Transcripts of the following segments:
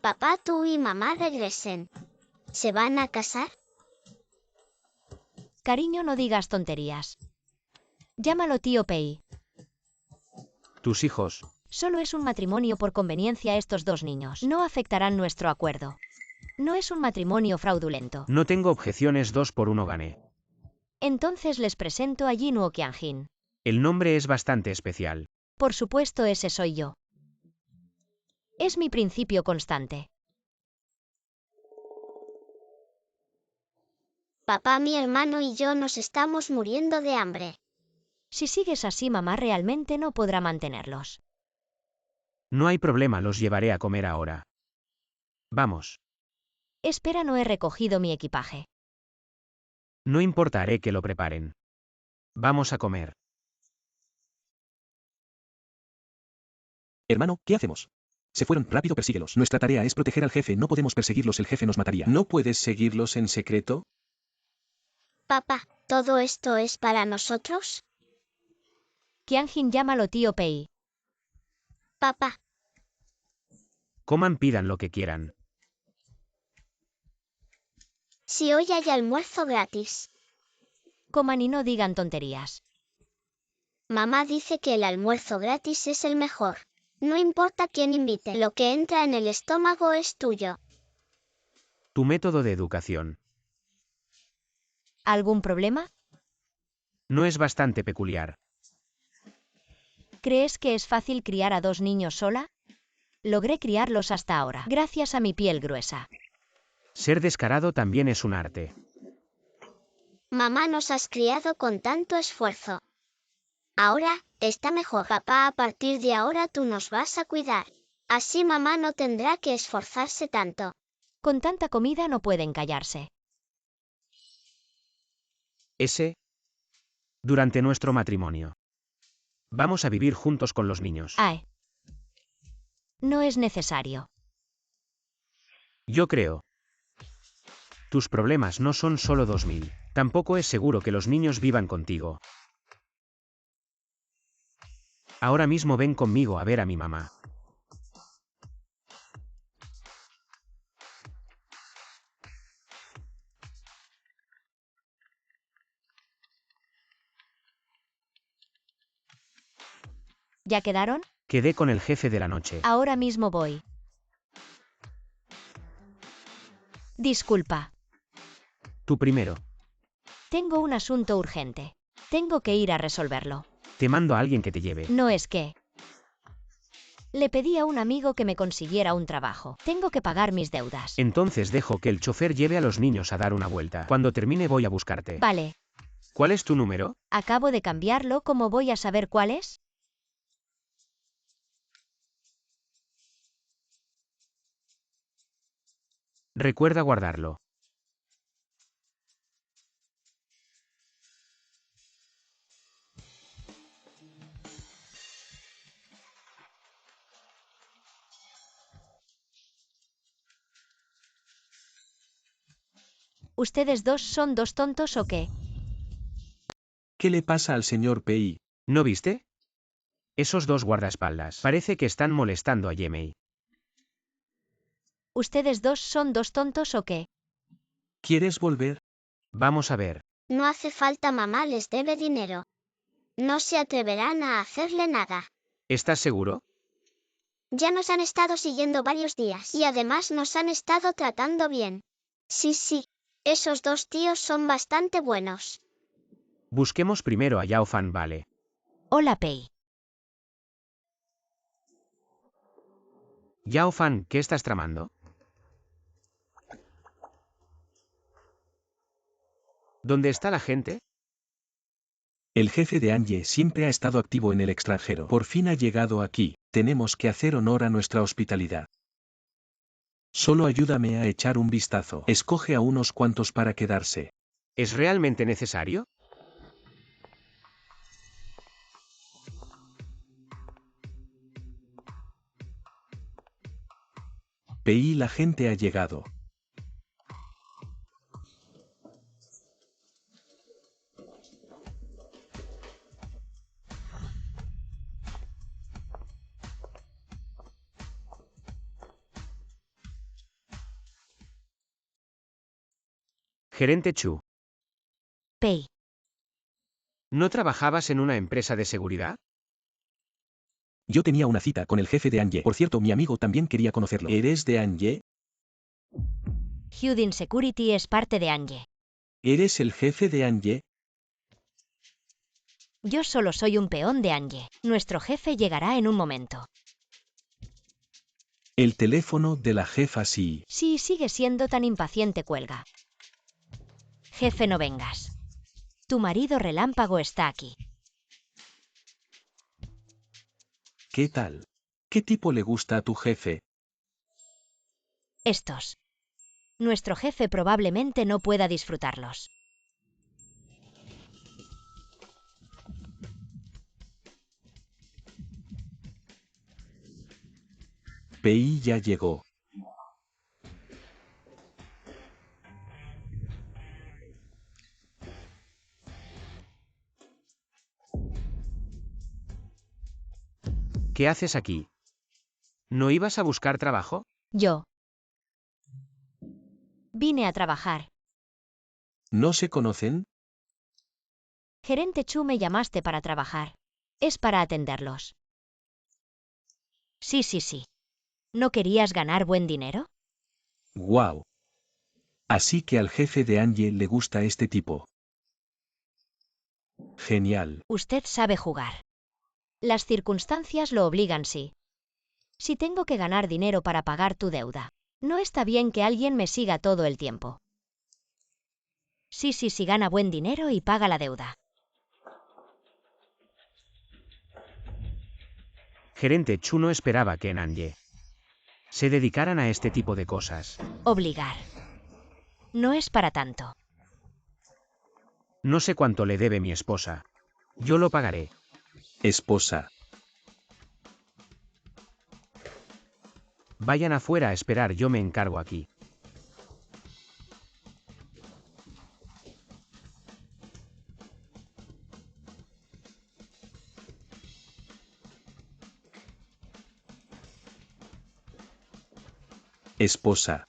papá, tú y mamá regresen. ¿Se van a casar? Cariño, no digas tonterías. Llámalo tío Pei. Tus hijos. Solo es un matrimonio por conveniencia. Estos dos niños no afectarán nuestro acuerdo. No es un matrimonio fraudulento. No tengo objeciones, 2 por 1 gané. Entonces les presento a Jinwoo Qianjin. El nombre es bastante especial. Por supuesto, ese soy yo. Es mi principio constante. Papá, mi hermano y yo nos estamos muriendo de hambre. Si sigues así, mamá realmente no podrá mantenerlos. No hay problema, los llevaré a comer ahora. Vamos. Espera, no he recogido mi equipaje. No importa, haré que lo preparen. Vamos a comer. Hermano, ¿qué hacemos? Se fueron, rápido, persíguelos. Nuestra tarea es proteger al jefe, no podemos perseguirlos, el jefe nos mataría. ¿No puedes seguirlos en secreto? Papá, ¿todo esto es para nosotros? Qianjin, llámalo tío Pei. Papá, Coman, pidan lo que quieran. si hoy hay almuerzo gratis. Coman y no digan tonterías. Mamá dice que el almuerzo gratis es el mejor. No importa quién invite, lo que entra en el estómago es tuyo. Tu método de educación. ¿Algún problema? No es bastante peculiar. ¿Crees que es fácil criar a dos niños sola? Logré criarlos hasta ahora, gracias a mi piel gruesa. Ser descarado también es un arte. Mamá, nos has criado con tanto esfuerzo. Ahora, está mejor. Papá, a partir de ahora tú nos vas a cuidar. Así mamá no tendrá que esforzarse tanto. Con tanta comida no pueden callarse. Durante nuestro matrimonio. Vamos a vivir juntos con los niños. Ay. No es necesario. Yo creo. Tus problemas no son solo 2000. Tampoco es seguro que los niños vivan contigo. Ahora mismo ven conmigo a ver a mi mamá. ¿Ya quedaron? Quedé con el jefe de la noche. Ahora mismo voy. Disculpa. Tú primero. Tengo un asunto urgente. Tengo que ir a resolverlo. Te mando a alguien que te lleve. No es que... Le pedí a un amigo que me consiguiera un trabajo. Tengo que pagar mis deudas. Entonces dejo que el chofer lleve a los niños a dar una vuelta. Cuando termine voy a buscarte. Vale. ¿Cuál es tu número? Acabo de cambiarlo. ¿Cómo voy a saber cuál es? Recuerda guardarlo. ¿Ustedes dos son dos tontos o qué? ¿Qué le pasa al señor Pei? ¿No viste? Esos dos guardaespaldas. Parece que están molestando a Yemei. ¿Ustedes dos son dos tontos o qué? ¿Quieres volver? Vamos a ver. No hace falta, mamá les debe dinero. No se atreverán a hacerle nada. ¿Estás seguro? Ya nos han estado siguiendo varios días y además nos han estado tratando bien. Sí, esos dos tíos son bastante buenos. Busquemos primero a Yao Fan, vale. Hola, Pei. Yao Fan, ¿qué estás tramando? ¿Dónde está la gente? El jefe de Anye siempre ha estado activo en el extranjero. Por fin ha llegado aquí. Tenemos que hacer honor a nuestra hospitalidad. Solo ayúdame a echar un vistazo. Escoge a unos cuantos para quedarse. ¿Es realmente necesario? Pei, la gente ha llegado. Gerente Chu, Pei, ¿no trabajabas en una empresa de seguridad? Yo tenía una cita con el jefe de Anye. Por cierto, mi amigo también quería conocerlo. ¿Eres de Anye? Hyudin Security es parte de Anye. ¿Eres el jefe de Anye? Yo solo soy un peón de Anye. Nuestro jefe llegará en un momento. El teléfono de la jefa sí. Si sigue siendo tan impaciente, cuelga. Jefe, no vengas. Tu marido relámpago está aquí. ¿Qué tal? ¿Qué tipo le gusta a tu jefe? Estos. Nuestro jefe probablemente no pueda disfrutarlos. Pei ya llegó. ¿Qué haces aquí? ¿No ibas a buscar trabajo? Yo. Vine a trabajar. ¿No se conocen? Gerente Chu, me llamaste para trabajar. Es para atenderlos. Sí. ¿No querías ganar buen dinero? ¡Guau! Así que al jefe de Anye le gusta este tipo. Genial. Usted sabe jugar. Las circunstancias lo obligan, sí. Si tengo que ganar dinero para pagar tu deuda, no está bien que alguien me siga todo el tiempo. Sí, gana buen dinero y paga la deuda. Gerente Chu no esperaba que en Anye se dedicaran a este tipo de cosas. Obligar. No es para tanto. No sé cuánto le debe mi esposa. Yo lo pagaré. Esposa. Vayan afuera a esperar, yo me encargo aquí. Esposa.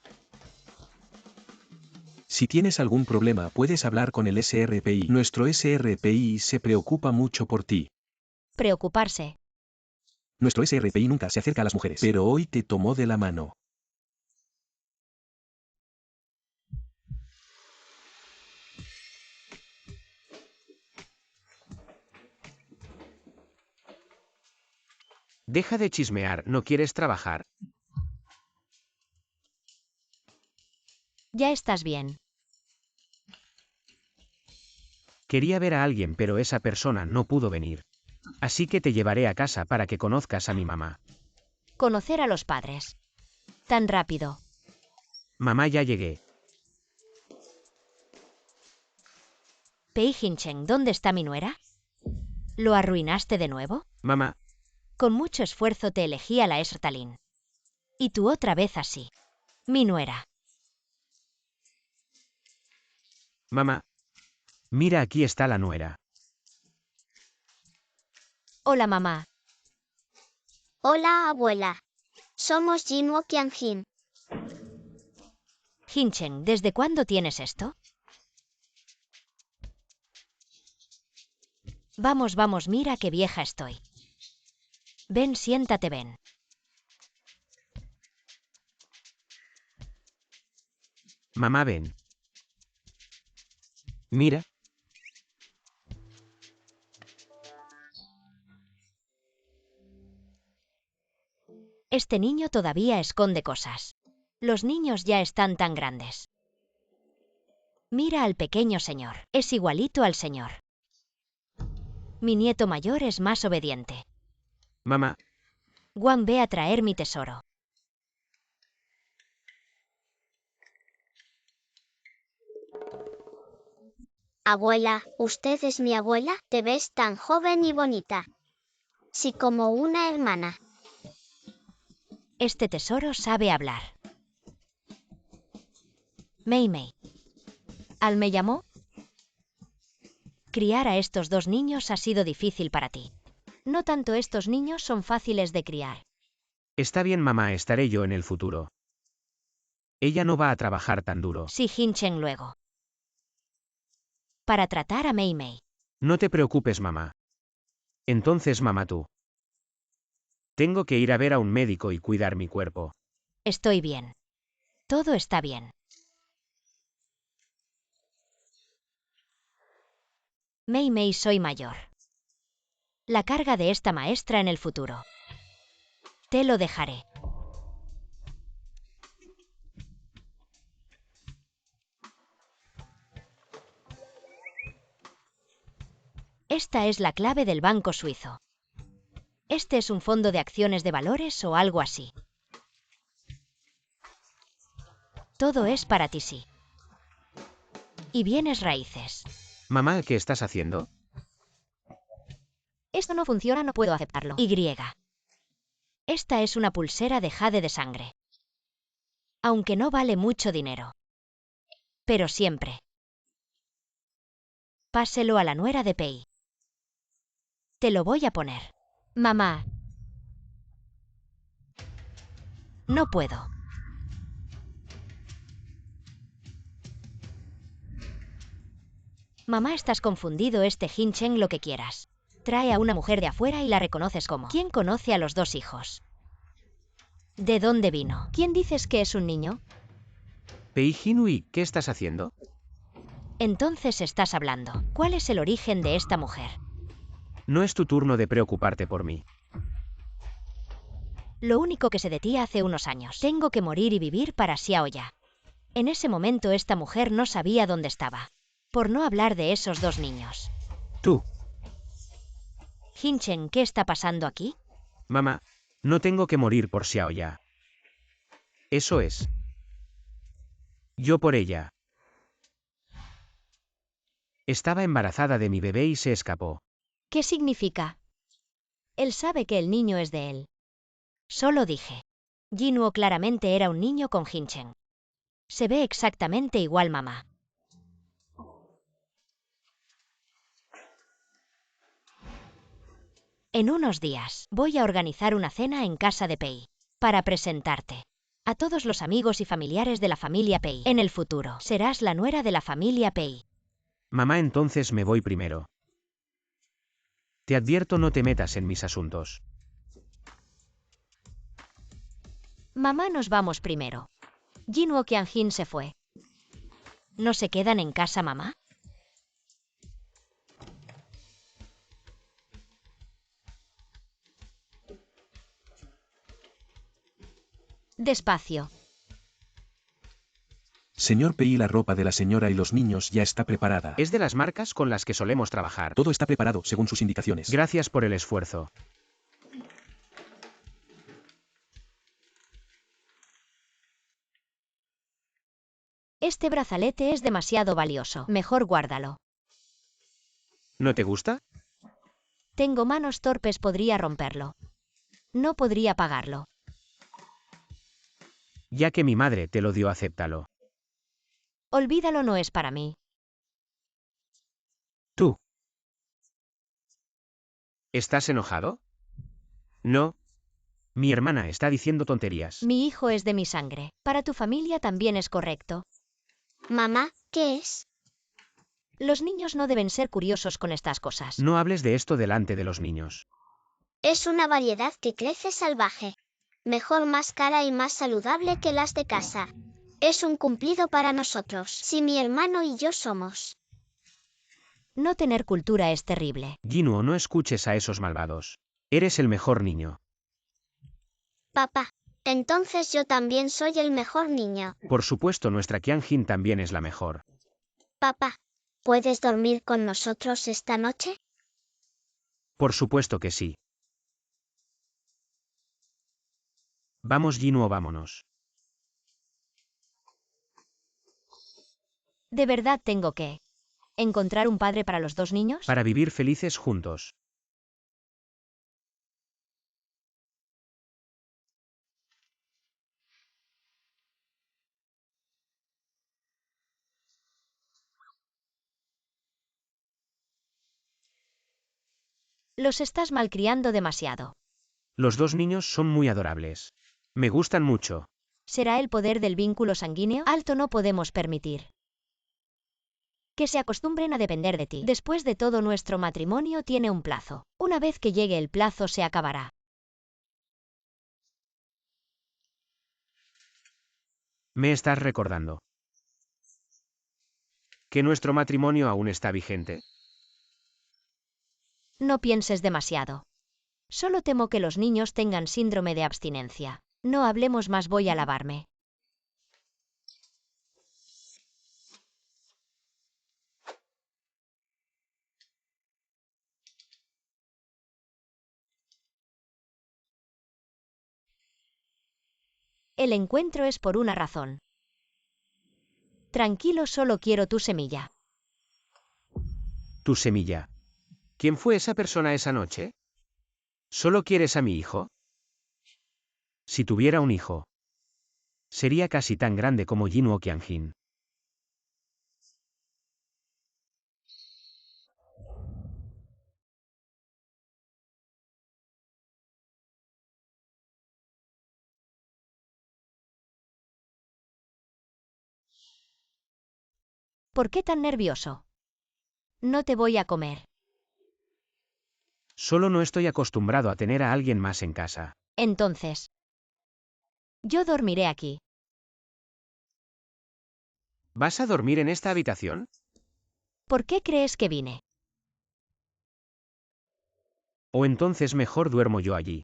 Si tienes algún problema puedes hablar con el SRPI. Nuestro SRPI se preocupa mucho por ti. Preocuparse. Nuestro SRPI nunca se acerca a las mujeres. Pero hoy te tomó de la mano. Deja de chismear, ¿no quieres trabajar? Ya estás bien. Quería ver a alguien, pero esa persona no pudo venir. Así que te llevaré a casa para que conozcas a mi mamá. Conocer a los padres. Tan rápido. Mamá, ya llegué. Pei Hincheng, ¿dónde está mi nuera? ¿Lo arruinaste de nuevo? Mamá, Con mucho esfuerzo te elegí a la Esrtalin. Y tú otra vez así. Mi nuera. mamá. Mira, aquí está la nuera. Hola, mamá. Hola, abuela. Somos Jinwo Qianjin. Hincheng, ¿desde cuándo tienes esto? Vamos, mira qué vieja estoy. Ven, siéntate, ven. Mamá, ven. Mira. Este niño todavía esconde cosas. Los niños ya están tan grandes. Mira al pequeño señor. Es igualito al señor. Mi nieto mayor es más obediente. Mamá, Guan, ve a traer mi tesoro. Abuela, ¿usted es mi abuela? Te ves tan joven y bonita. Sí, como una hermana. Este tesoro sabe hablar. Mei. ¿Al me llamó? Criar a estos dos niños ha sido difícil para ti. No tanto, estos niños son fáciles de criar. está bien, mamá, estaré yo en el futuro. Ella no va a trabajar tan duro. Sí, Hincheng luego. para tratar a Mei Mei. No te preocupes, mamá. Entonces, mamá, tú. Tengo que ir a ver a un médico y cuidar mi cuerpo. Estoy bien. Todo está bien. Mei Mei, soy mayor. La carga de esta maestra en el futuro. Te lo dejaré. Esta es la clave del banco suizo. Este es un fondo de acciones de valores o algo así. Todo es para ti, sí. Y bienes raíces. Mamá, ¿qué estás haciendo? Esto no funciona, no puedo aceptarlo. Y. Esta es una pulsera de jade de sangre. Aunque no vale mucho dinero. Pero siempre. Páselo a la nuera de Pei. Te lo voy a poner. Mamá. No puedo. Mamá, estás confundido. Este Hinchen, lo que quieras. Trae a una mujer de afuera y la reconoces como. ¿Quién conoce a los dos hijos? ¿De dónde vino? ¿Quién dices que es un niño? Pei Hinui, ¿qué estás haciendo? Entonces estás hablando. ¿Cuál es el origen de esta mujer? No es tu turno de preocuparte por mí. Lo único que sé de ti hace unos años. Tengo que morir y vivir para Xiaoya. En ese momento esta mujer no sabía dónde estaba. Por no hablar de esos dos niños. Tú. Hinchen, ¿qué está pasando aquí? Mamá, no tengo que morir por Xiaoya. Eso es. Yo por ella. Estaba embarazada de mi bebé y se escapó. ¿Qué significa? Él sabe que el niño es de él. Solo dije. Jinuo claramente era un niño con Hinchen. Se ve exactamente igual, mamá. En unos días, voy a organizar una cena en casa de Pei. Para presentarte. A todos los amigos y familiares de la familia Pei. En el futuro, serás la nuera de la familia Pei. Mamá, entonces me voy primero. Te advierto, no te metas en mis asuntos. Mamá, nos vamos primero. Jinuo Qianjin se fue. ¿No se quedan en casa, mamá? Despacio. Señor Pei, la ropa de la señora y los niños ya está preparada. Es de las marcas con las que solemos trabajar. Todo está preparado según sus indicaciones. Gracias por el esfuerzo. Este brazalete es demasiado valioso. Mejor guárdalo. ¿No te gusta? Tengo manos torpes, podría romperlo. No podría pagarlo. Ya que mi madre te lo dio, acéptalo. Olvídalo, no es para mí. ¿Tú? ¿Estás enojado? No. Mi hermana está diciendo tonterías. Mi hijo es de mi sangre. Para tu familia también es correcto. Mamá, ¿qué es? Los niños no deben ser curiosos con estas cosas. No hables de esto delante de los niños. Es una variedad que crece salvaje. Mejor, más cara y más saludable que las de casa. Es un cumplido para nosotros, si mi hermano y yo somos. No tener cultura es terrible. Jinuo, no escuches a esos malvados. Eres el mejor niño. Papá, entonces yo también soy el mejor niño. Por supuesto, nuestra Qianjin también es la mejor. Papá, ¿puedes dormir con nosotros esta noche? Por supuesto que sí. Vamos, Jinuo, vámonos. ¿De verdad tengo que encontrar un padre para los dos niños? Para vivir felices juntos. Los estás malcriando demasiado. Los dos niños son muy adorables. Me gustan mucho. ¿Será el poder del vínculo sanguíneo? Alto, no podemos permitir Que se acostumbren a depender de ti. Después de todo, nuestro matrimonio tiene un plazo. Una vez que llegue el plazo, se acabará. Me estás recordando que nuestro matrimonio aún está vigente. No pienses demasiado. Solo temo que los niños tengan síndrome de abstinencia. No hablemos más, voy a lavarme. El encuentro es por una razón. Tranquilo, solo quiero tu semilla. Tu semilla. ¿Quién fue esa persona esa noche? ¿Solo quieres a mi hijo? Si tuviera un hijo, sería casi tan grande como Jinwoo Qianjin. ¿Por qué tan nervioso? No te voy a comer. Solo no estoy acostumbrado a tener a alguien más en casa. Entonces, yo dormiré aquí. ¿Vas a dormir en esta habitación? ¿Por qué crees que vine? O entonces mejor duermo yo allí.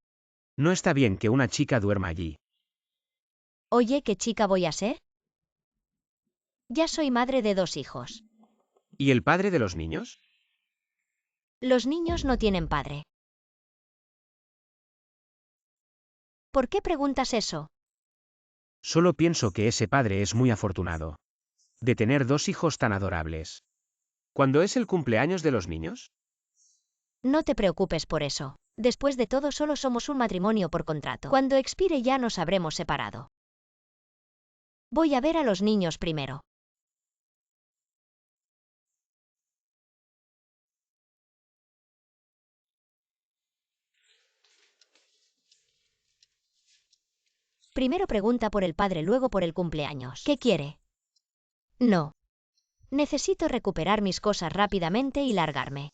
No está bien que una chica duerma allí. Oye, ¿qué chica voy a ser? Ya soy madre de 2 hijos. ¿Y el padre de los niños? Los niños no tienen padre. ¿Por qué preguntas eso? Solo pienso que ese padre es muy afortunado de tener 2 hijos tan adorables. ¿Cuándo es el cumpleaños de los niños? No te preocupes por eso. Después de todo, solo somos un matrimonio por contrato. Cuando expire ya nos habremos separado. Voy a ver a los niños primero. Primero pregunta por el padre, luego por el cumpleaños. ¿Qué quiere? No. Necesito recuperar mis cosas rápidamente y largarme.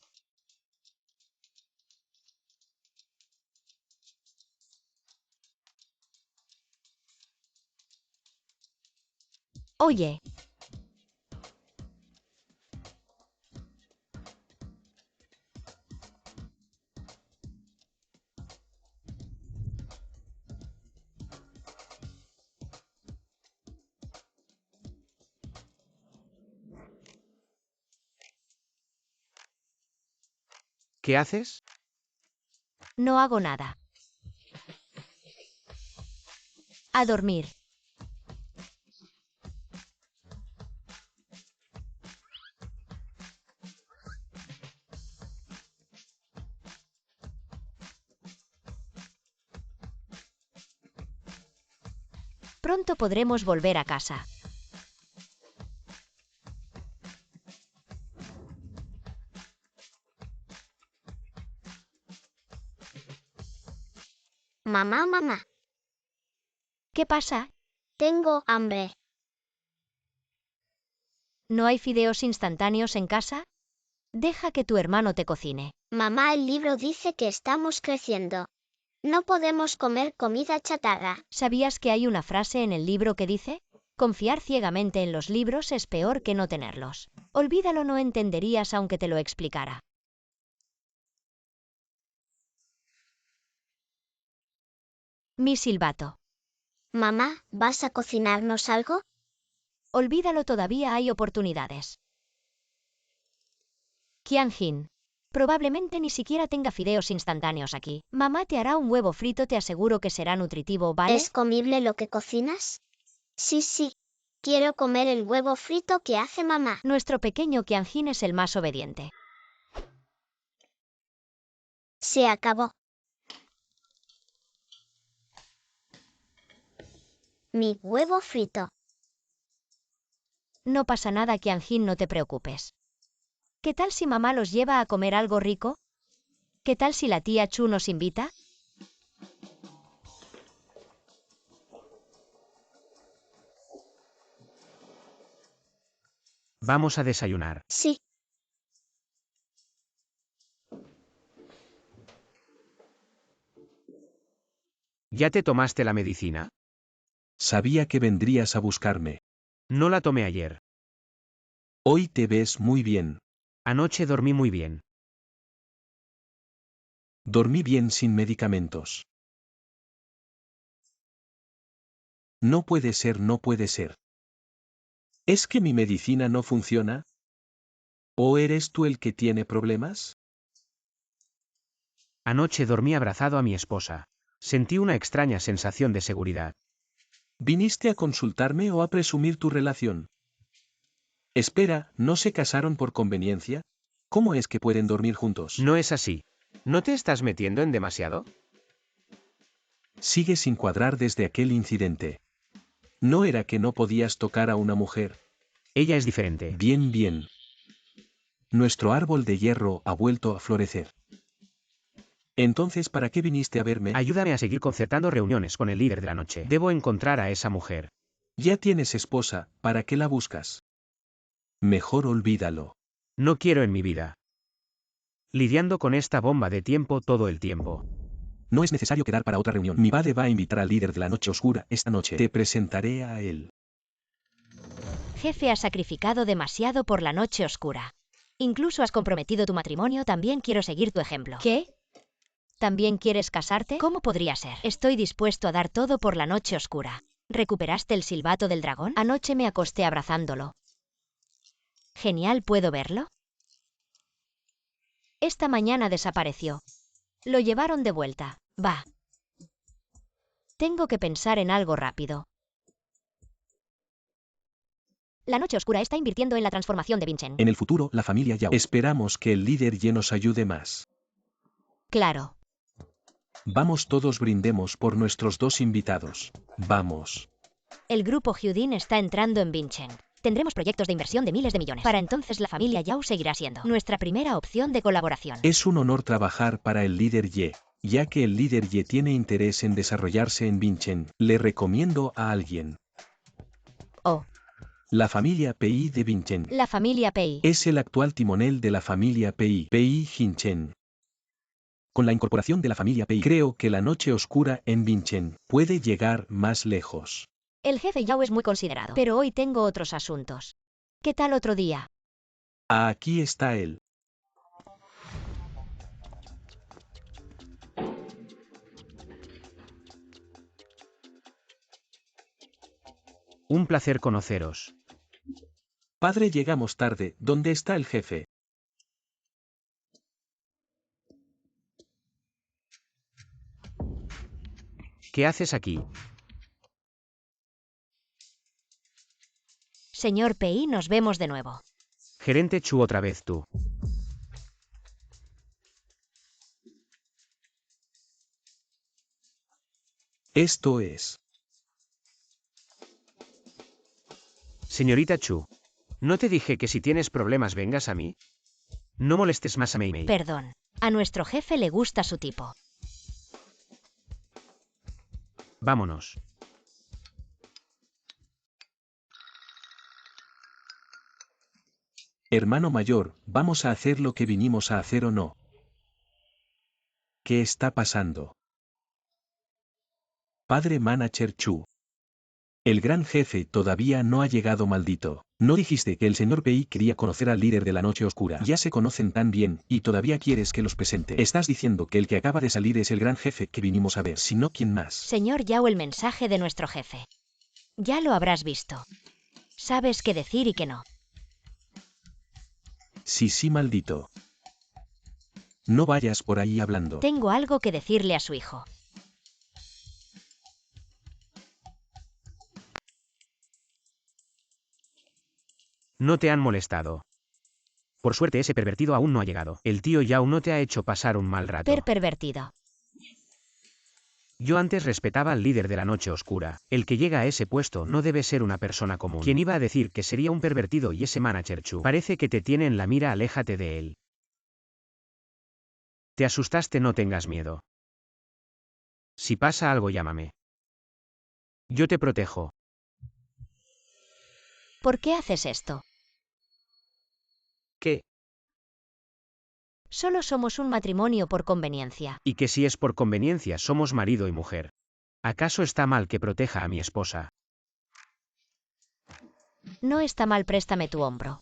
Oye. ¿Qué haces? No hago nada. A dormir. Pronto podremos volver a casa. Mamá, mamá, ¿Qué pasa? tengo hambre. ¿No hay fideos instantáneos en casa? Deja que tu hermano te cocine. Mamá, el libro dice que estamos creciendo. No podemos comer comida chatarra. ¿Sabías que hay una frase en el libro que dice? Confiar ciegamente en los libros es peor que no tenerlos. Olvídalo, no entenderías aunque te lo explicara. Mi silbato. Mamá, ¿vas a cocinarnos algo? Olvídalo, todavía hay oportunidades. Qianjin. Probablemente ni siquiera tenga fideos instantáneos aquí. Mamá te hará un huevo frito, te aseguro que será nutritivo, ¿vale? ¿Es comible lo que cocinas? Sí, sí. Quiero comer el huevo frito que hace mamá. Nuestro pequeño Qianjin es el más obediente. Se acabó. Mi huevo frito. No pasa nada, Qianjin, no te preocupes. ¿Qué tal si mamá los lleva a comer algo rico? ¿Qué tal si la tía Chu nos invita? Vamos a desayunar. Sí. ¿Ya te tomaste la medicina? Sabía que vendrías a buscarme. No la tomé ayer. Hoy te ves muy bien. Anoche dormí muy bien. Dormí bien sin medicamentos. No puede ser, no puede ser. ¿Es que mi medicina no funciona? ¿O eres tú el que tiene problemas? Anoche dormí abrazado a mi esposa. Sentí una extraña sensación de seguridad. ¿Viniste a consultarme o a presumir tu relación? Espera, ¿no se casaron por conveniencia? ¿Cómo es que pueden dormir juntos? No es así. ¿No te estás metiendo en demasiado? Sigue sin cuadrar desde aquel incidente. ¿No era que no podías tocar a una mujer? Ella es diferente. Bien, bien. Nuestro árbol de hierro ha vuelto a florecer. Entonces, ¿para qué viniste a verme? Ayúdame a seguir concertando reuniones con el líder de la noche. Debo encontrar a esa mujer. Ya tienes esposa, ¿para qué la buscas? Mejor olvídalo. No quiero en mi vida. Lidiando con esta bomba de tiempo todo el tiempo. No es necesario quedar para otra reunión. Mi padre va a invitar al líder de la noche oscura esta noche. Te presentaré a él. Jefe, has sacrificado demasiado por la noche oscura. Incluso has comprometido tu matrimonio, también quiero seguir tu ejemplo. ¿Qué? ¿También quieres casarte? ¿Cómo podría ser? Estoy dispuesto a dar todo por la noche oscura. ¿Recuperaste el silbato del dragón? Anoche me acosté abrazándolo. Genial, ¿puedo verlo? Esta mañana desapareció. Lo llevaron de vuelta. Va. Tengo que pensar en algo rápido. La noche oscura está invirtiendo en la transformación de Vinchen. En el futuro, la familia Yao. Esperamos que el líder Ye nos ayude más. Claro. Vamos, todos brindemos por nuestros dos invitados. Vamos. El grupo Hyudin está entrando en Vinchen. Tendremos proyectos de inversión de miles de millones. Para entonces la familia Yao seguirá siendo nuestra primera opción de colaboración. Es un honor trabajar para el líder Ye. Ya que el líder Ye tiene interés en desarrollarse en Vinchen, le recomiendo a alguien. Oh, La familia Pei de Vinchen. la familia Pei. Es el actual timonel de la familia Pei, Pei Hinchen. Con la incorporación de la familia Pei, creo que la noche oscura en Vinchen puede llegar más lejos. El jefe Yao es muy considerado. Pero hoy tengo otros asuntos. ¿Qué tal otro día? Aquí está él. Un placer conoceros. Padre, llegamos tarde. ¿Dónde está el jefe? ¿Qué haces aquí? Señor Pei, nos vemos de nuevo. Gerente Chu, otra vez tú. Esto es. Señorita Chu. ¿No te dije que si tienes problemas vengas a mí? No molestes más a Mei Mei. Perdón. A nuestro jefe le gusta su tipo. Vámonos. Hermano mayor, ¿vamos a hacer lo que vinimos a hacer o no? ¿Qué está pasando? Padre Manager Chu. El gran jefe todavía no ha llegado, maldito. ¿No dijiste que el señor Pei quería conocer al líder de la noche oscura? Ya se conocen tan bien, y todavía quieres que los presente. Estás diciendo que el que acaba de salir es el gran jefe que vinimos a ver, si no, ¿quién más? Señor Yao, el mensaje de nuestro jefe. Ya lo habrás visto. Sabes qué decir y qué no. Sí, sí, maldito. No vayas por ahí hablando. Tengo algo que decirle a su hijo. No te han molestado. Por suerte ese pervertido aún no ha llegado. El tío Yao no te ha hecho pasar un mal rato. Pervertido. Yo antes respetaba al líder de la noche oscura. El que llega a ese puesto no debe ser una persona común. ¿Quién iba a decir que sería un pervertido y ese manager Chu? Parece que te tiene en la mira, aléjate de él. Te asustaste, no tengas miedo. Si pasa algo, llámame. Yo te protejo. ¿Por qué haces esto? ¿Qué? Solo somos un matrimonio por conveniencia. Y que si es por conveniencia somos marido y mujer. ¿Acaso está mal que proteja a mi esposa? No está mal, préstame tu hombro.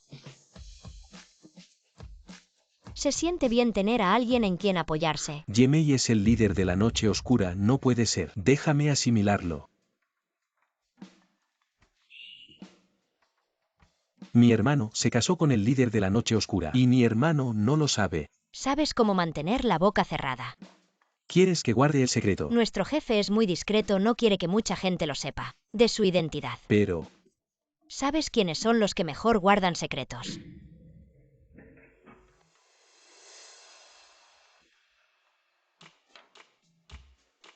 Se siente bien tener a alguien en quien apoyarse. Yemei es el líder de la noche oscura, no puede ser. Déjame asimilarlo. Mi hermano se casó con el líder de la noche oscura y mi hermano no lo sabe. Sabes cómo mantener la boca cerrada. ¿Quieres que guarde el secreto? Nuestro jefe es muy discreto, no quiere que mucha gente lo sepa, de su identidad. Pero... ¿Sabes quiénes son los que mejor guardan secretos?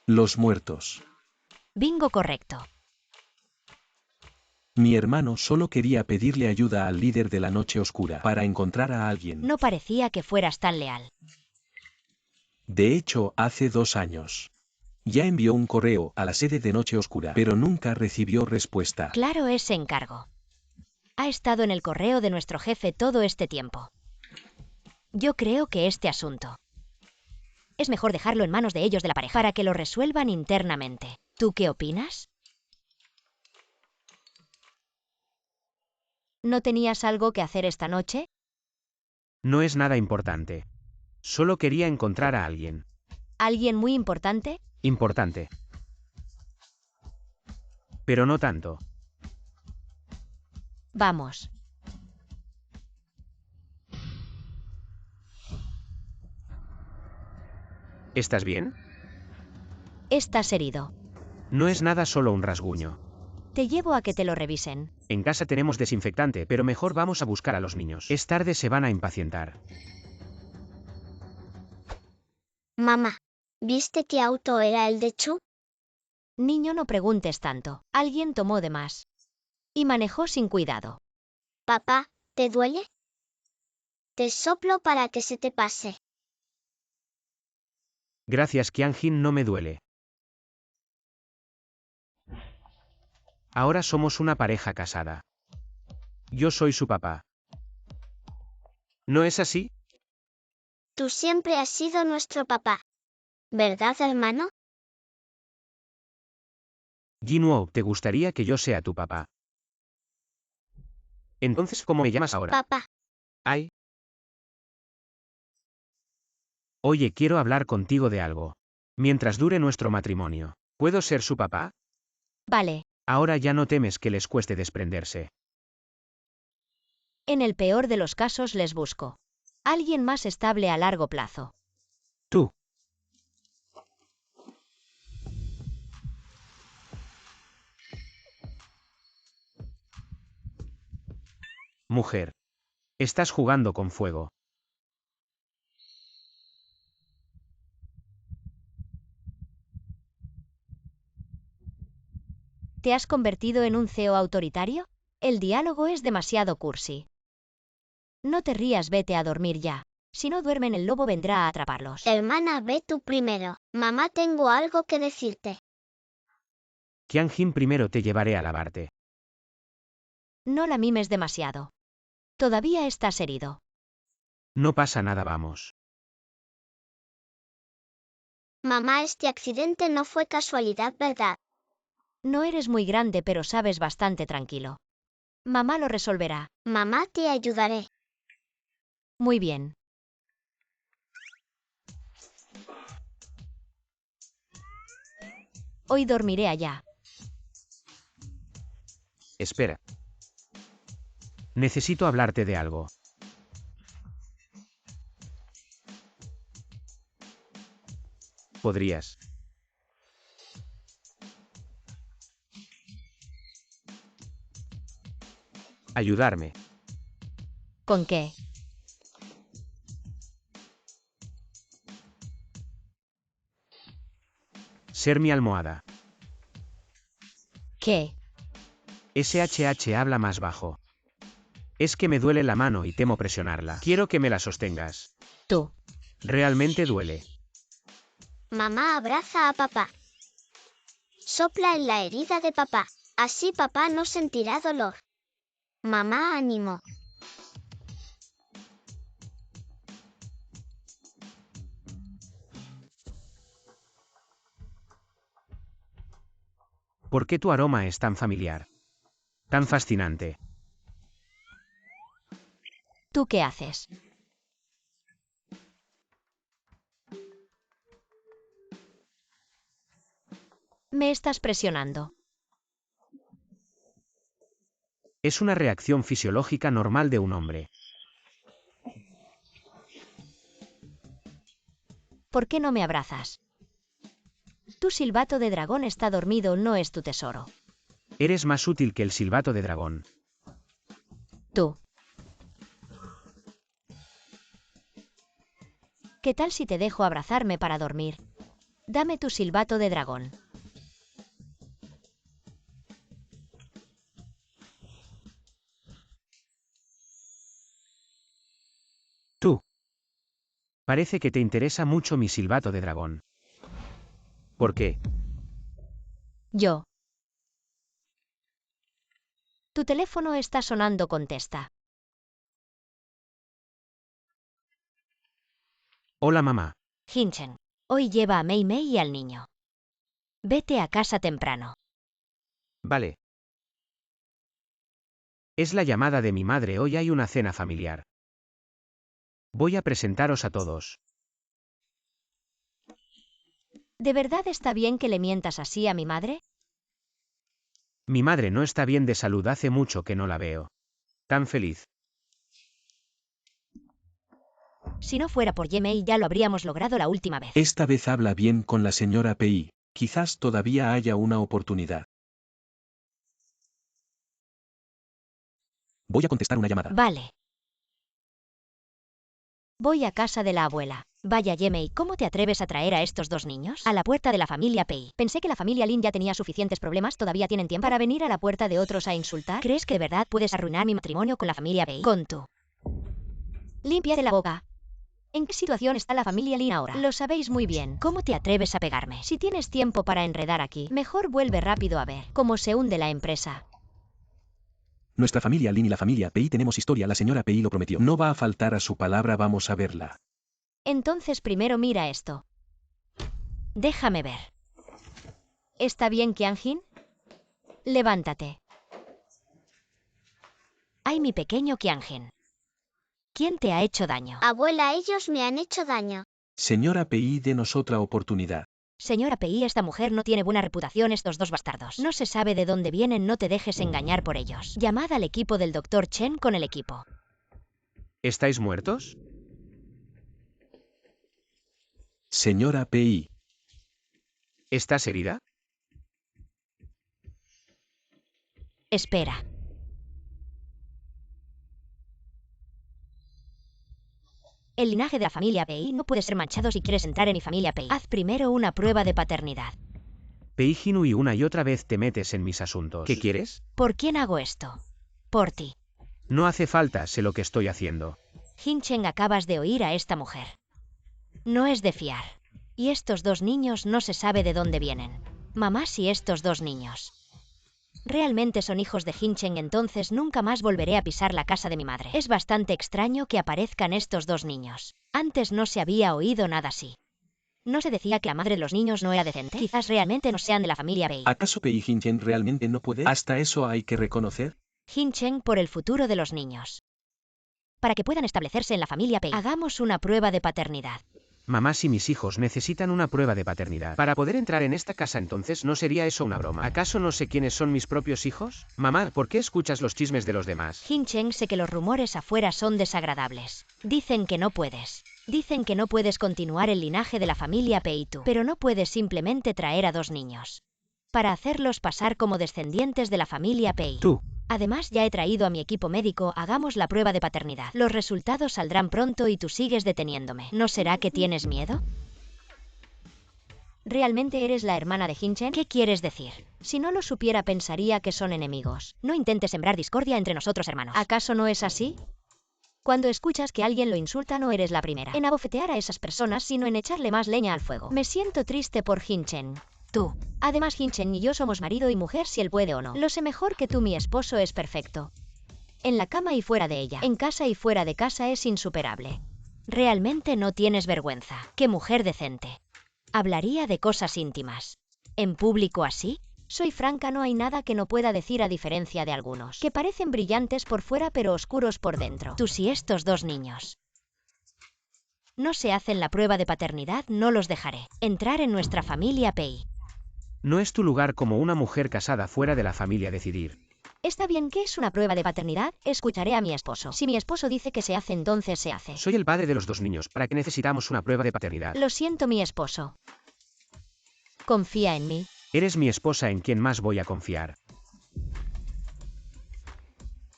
los muertos. Bingo, correcto. Mi hermano solo quería pedirle ayuda al líder de la noche oscura para encontrar a alguien. No parecía que fueras tan leal. De hecho, hace 2 años. Ya envió un correo a la sede de Noche Oscura, pero nunca recibió respuesta. Claro, ese encargo. Ha estado en el correo de nuestro jefe todo este tiempo. Yo creo que este asunto es mejor dejarlo en manos de ellos, de la pareja, para que lo resuelvan internamente. ¿Tú qué opinas? ¿No tenías algo que hacer esta noche? No es nada importante. Solo quería encontrar a alguien. ¿Alguien muy importante? Importante. Pero no tanto. Vamos. ¿Estás bien? Estás herido. No es nada, solo un rasguño. Te llevo a que te lo revisen. En casa tenemos desinfectante, pero mejor vamos a buscar a los niños. Es tarde, se van a impacientar. Mamá, ¿viste qué auto era el de Chu? Niño, no preguntes tanto. Alguien tomó de más. Y manejó sin cuidado. Papá, ¿te duele? Te soplo para que se te pase. Gracias, Qianjin, no me duele. Ahora somos una pareja casada. Yo soy su papá. ¿No es así? Tú siempre has sido nuestro papá. ¿Verdad, hermano? Jinwoo, ¿te gustaría que yo sea tu papá? Entonces, ¿cómo me llamas ahora? Papá. Ay. Oye, quiero hablar contigo de algo. Mientras dure nuestro matrimonio, ¿puedo ser su papá? Vale. Ahora ya no temes que les cueste desprenderse. En el peor de los casos les busco alguien más estable a largo plazo. Tú. Mujer. Estás jugando con fuego. ¿Te has convertido en un CEO autoritario? El diálogo es demasiado cursi. No te rías, vete a dormir ya. Si no duermen, el lobo vendrá a atraparlos. Hermana, ve tú primero. Mamá, tengo algo que decirte. Qianjin, primero te llevaré a lavarte. No la mimes demasiado. Todavía estás herido. No pasa nada, vamos. Mamá, este accidente no fue casualidad, ¿verdad? No eres muy grande, pero sabes bastante tranquilo. Mamá lo resolverá. Mamá, te ayudaré. Muy bien. Hoy dormiré allá. Espera. Necesito hablarte de algo. ¿Podrías ayudarme? ¿Con qué? Ser mi almohada. ¿Qué? SHH, habla más bajo. Es que me duele la mano y temo presionarla. Quiero que me la sostengas. Tú. Realmente duele. Mamá, abraza a papá. Sopla en la herida de papá. Así papá no sentirá dolor. Mamá, ánimo. ¿Por qué tu aroma es tan familiar? Tan fascinante. ¿Tú qué haces? Me estás presionando. Es una reacción fisiológica normal de un hombre. ¿Por qué no me abrazas? Tu silbato de dragón está dormido, no es tu tesoro. Eres más útil que el silbato de dragón. Tú. ¿Qué tal si te dejo abrazarme para dormir? Dame tu silbato de dragón. Tú. Parece que te interesa mucho mi silbato de dragón. ¿Por qué? Yo. Tu teléfono está sonando, contesta. Hola, mamá. Hinchen. Hoy lleva a Mei Mei y al niño. Vete a casa temprano. Vale. Es la llamada de mi madre, hoy hay una cena familiar. Voy a presentaros a todos. ¿De verdad está bien que le mientas así a mi madre? Mi madre no está bien de salud, hace mucho que no la veo. Tan feliz. Si no fuera por Ye Mei ya lo habríamos logrado la última vez. Esta vez habla bien con la señora Pei. Quizás todavía haya una oportunidad. Voy a contestar una llamada. Vale. Voy a casa de la abuela. Vaya Ye Mei, ¿cómo te atreves a traer a estos dos niños a la puerta de la familia Pei? Pensé que la familia Lin ya tenía suficientes problemas, ¿todavía tienen tiempo para venir a la puerta de otros a insultar? ¿Crees que de verdad puedes arruinar mi matrimonio con la familia Pei? Con tú. Límpiate la boca. ¿En qué situación está la familia Lin ahora? Lo sabéis muy bien. ¿Cómo te atreves a pegarme? Si tienes tiempo para enredar aquí, mejor vuelve rápido a ver cómo se hunde la empresa. Nuestra familia Lin y la familia Pei tenemos historia, la señora Pei lo prometió. No va a faltar a su palabra, vamos a verla. Entonces primero mira esto. Déjame ver. ¿Está bien, Qianjin? Levántate. Ay, mi pequeño Qianjin. ¿Quién te ha hecho daño? Abuela, ellos me han hecho daño. Señora Pei, denos otra oportunidad. Señora Pei, esta mujer no tiene buena reputación, estos dos bastardos. No se sabe de dónde vienen, no te dejes engañar por ellos. Llamad al equipo del Dr. Chen con el equipo. ¿Estáis muertos? Señora Pei. ¿Estás herida? Espera. El linaje de la familia Pei no puede ser manchado si quieres entrar en mi familia Pei. Haz primero una prueba de paternidad. Pei Jinui, una y otra vez te metes en mis asuntos. ¿Qué quieres? ¿Por quién hago esto? Por ti. No hace falta, sé lo que estoy haciendo. Hinchen, acabas de oír a esta mujer. No es de fiar. Y estos dos niños no se sabe de dónde vienen. Mamá, si estos dos niños realmente son hijos de Hinchen, entonces nunca más volveré a pisar la casa de mi madre. Es bastante extraño que aparezcan estos dos niños. Antes no se había oído nada así. ¿No se decía que la madre de los niños no era decente? Quizás realmente no sean de la familia Pei. ¿Acaso Pei Hinchen realmente no puede? ¿Hasta eso hay que reconocer? Hinchen, por el futuro de los niños. Para que puedan establecerse en la familia Pei, hagamos una prueba de paternidad. Mamá, si mis hijos necesitan una prueba de paternidad para poder entrar en esta casa, entonces ¿no sería eso una broma? ¿Acaso no sé quiénes son mis propios hijos? Mamá, ¿por qué escuchas los chismes de los demás? Hinchen, sé que los rumores afuera son desagradables. Dicen que no puedes. Dicen que no puedes continuar el linaje de la familia Peitu, pero no puedes simplemente traer a dos niños para hacerlos pasar como descendientes de la familia Pei. Tú. Además, ya he traído a mi equipo médico, hagamos la prueba de paternidad. Los resultados saldrán pronto y tú sigues deteniéndome. ¿No será que tienes miedo? ¿Realmente eres la hermana de Hinchen? ¿Qué quieres decir? Si no lo supiera, pensaría que son enemigos. No intentes sembrar discordia entre nosotros, hermanos. ¿Acaso no es así? Cuando escuchas que alguien lo insulta, no eres la primera en abofetear a esas personas, sino en echarle más leña al fuego. Me siento triste por Hinchen. Tú. Además, Hinchen y yo somos marido y mujer, si él puede o no. Lo sé mejor que tú, mi esposo es perfecto. En la cama y fuera de ella. En casa y fuera de casa es insuperable. Realmente no tienes vergüenza. ¡Qué mujer decente! Hablaría de cosas íntimas. ¿En público así? Soy franca, no hay nada que no pueda decir a diferencia de algunos, que parecen brillantes por fuera pero oscuros por dentro. Tú y estos dos niños no se hacen la prueba de paternidad, no los dejaré entrar en nuestra familia Pei. No es tu lugar como una mujer casada fuera de la familia decidir. Está bien, que es una prueba de paternidad, escucharé a mi esposo. Si mi esposo dice que se hace, entonces se hace. Soy el padre de los dos niños, ¿para qué necesitamos una prueba de paternidad? Lo siento, mi esposo. Confía en mí. Eres mi esposa, en quien más voy a confiar.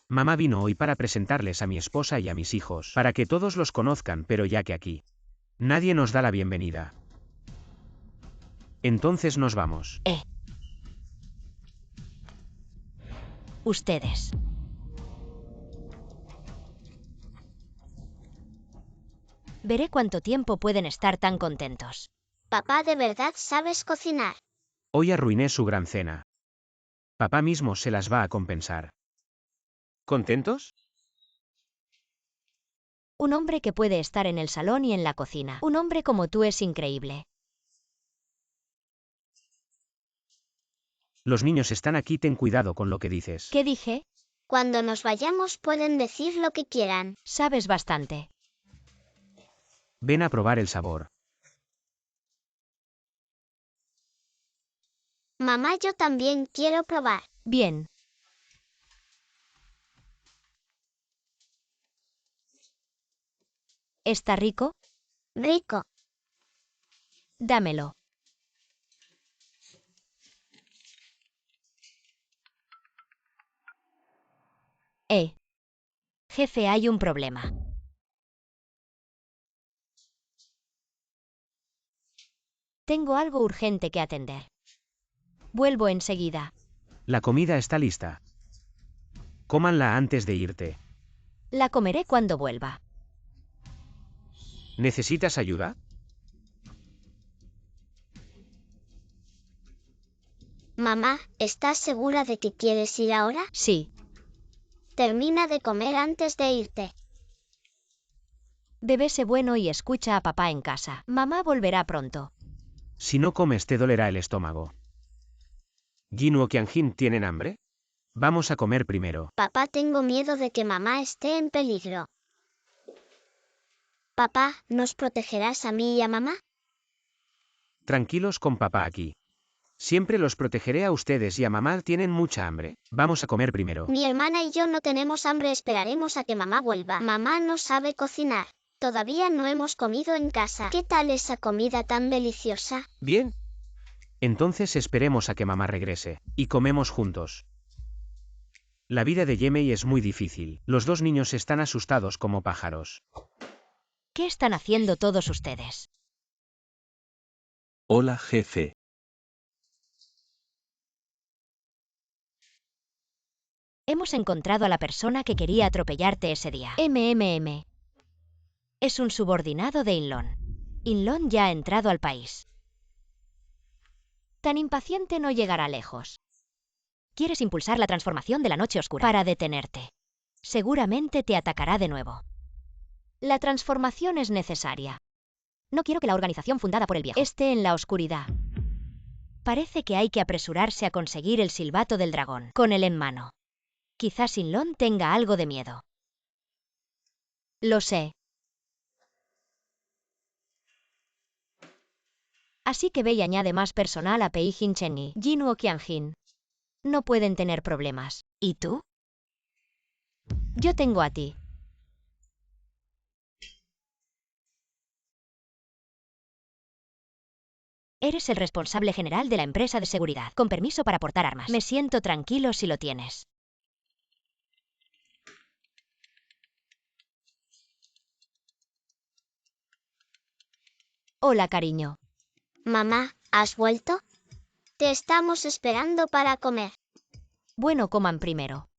Mamá vino hoy para presentarles a mi esposa y a mis hijos, para que todos los conozcan, pero ya que aquí nadie nos da la bienvenida, entonces nos vamos. Ustedes. Veré cuánto tiempo pueden estar tan contentos. Papá, ¿de verdad sabes cocinar? Hoy arruiné su gran cena. Papá mismo se las va a compensar. ¿Contentos? Un hombre que puede estar en el salón y en la cocina. Un hombre como tú es increíble. Los niños están aquí, ten cuidado con lo que dices. ¿Qué dije? Cuando nos vayamos pueden decir lo que quieran. Sabes bastante. Ven a probar el sabor. Mamá, yo también quiero probar. Bien. ¿Está rico? Rico. Dámelo. Jefe, hay un problema. Tengo algo urgente que atender. Vuelvo enseguida. La comida está lista. Cómanla antes de irte. La comeré cuando vuelva. ¿Necesitas ayuda? Mamá, ¿estás segura de que quieres ir ahora? Sí. Termina de comer antes de irte. Bebese bueno y escucha a papá en casa. Mamá volverá pronto. Si no comes te dolerá el estómago. ¿Jin o Qianjin tienen hambre? Vamos a comer primero. Papá, tengo miedo de que mamá esté en peligro. Papá, ¿nos protegerás a mí y a mamá? Tranquilos con papá aquí. Siempre los protegeré a ustedes y a mamá, tienen mucha hambre. Vamos a comer primero. Mi hermana y yo no tenemos hambre, esperaremos a que mamá vuelva. Mamá no sabe cocinar. Todavía no hemos comido en casa. ¿Qué tal esa comida tan deliciosa? Bien. Entonces esperemos a que mamá regrese, y comemos juntos. La vida de Yemei es muy difícil. Los dos niños están asustados como pájaros. ¿Qué están haciendo todos ustedes? Hola, jefe. Hemos encontrado a la persona que quería atropellarte ese día. Es un subordinado de Inlon. Inlon ya ha entrado al país. Tan impaciente no llegará lejos. Quieres impulsar la transformación de la noche oscura para detenerte. Seguramente te atacará de nuevo. La transformación es necesaria. No quiero que la organización fundada por el viejo esté en la oscuridad. Parece que hay que apresurarse a conseguir el silbato del dragón, con él en mano. Quizás Inlon tenga algo de miedo. Lo sé. Así que ve y añade más personal a Pei Jinchen y Jin o Qianjin. No pueden tener problemas. ¿Y tú? Yo tengo a ti. Eres el responsable general de la empresa de seguridad, con permiso para portar armas. Me siento tranquilo si lo tienes. Hola, cariño. Mamá, ¿has vuelto? Te estamos esperando para comer. Bueno, coman primero.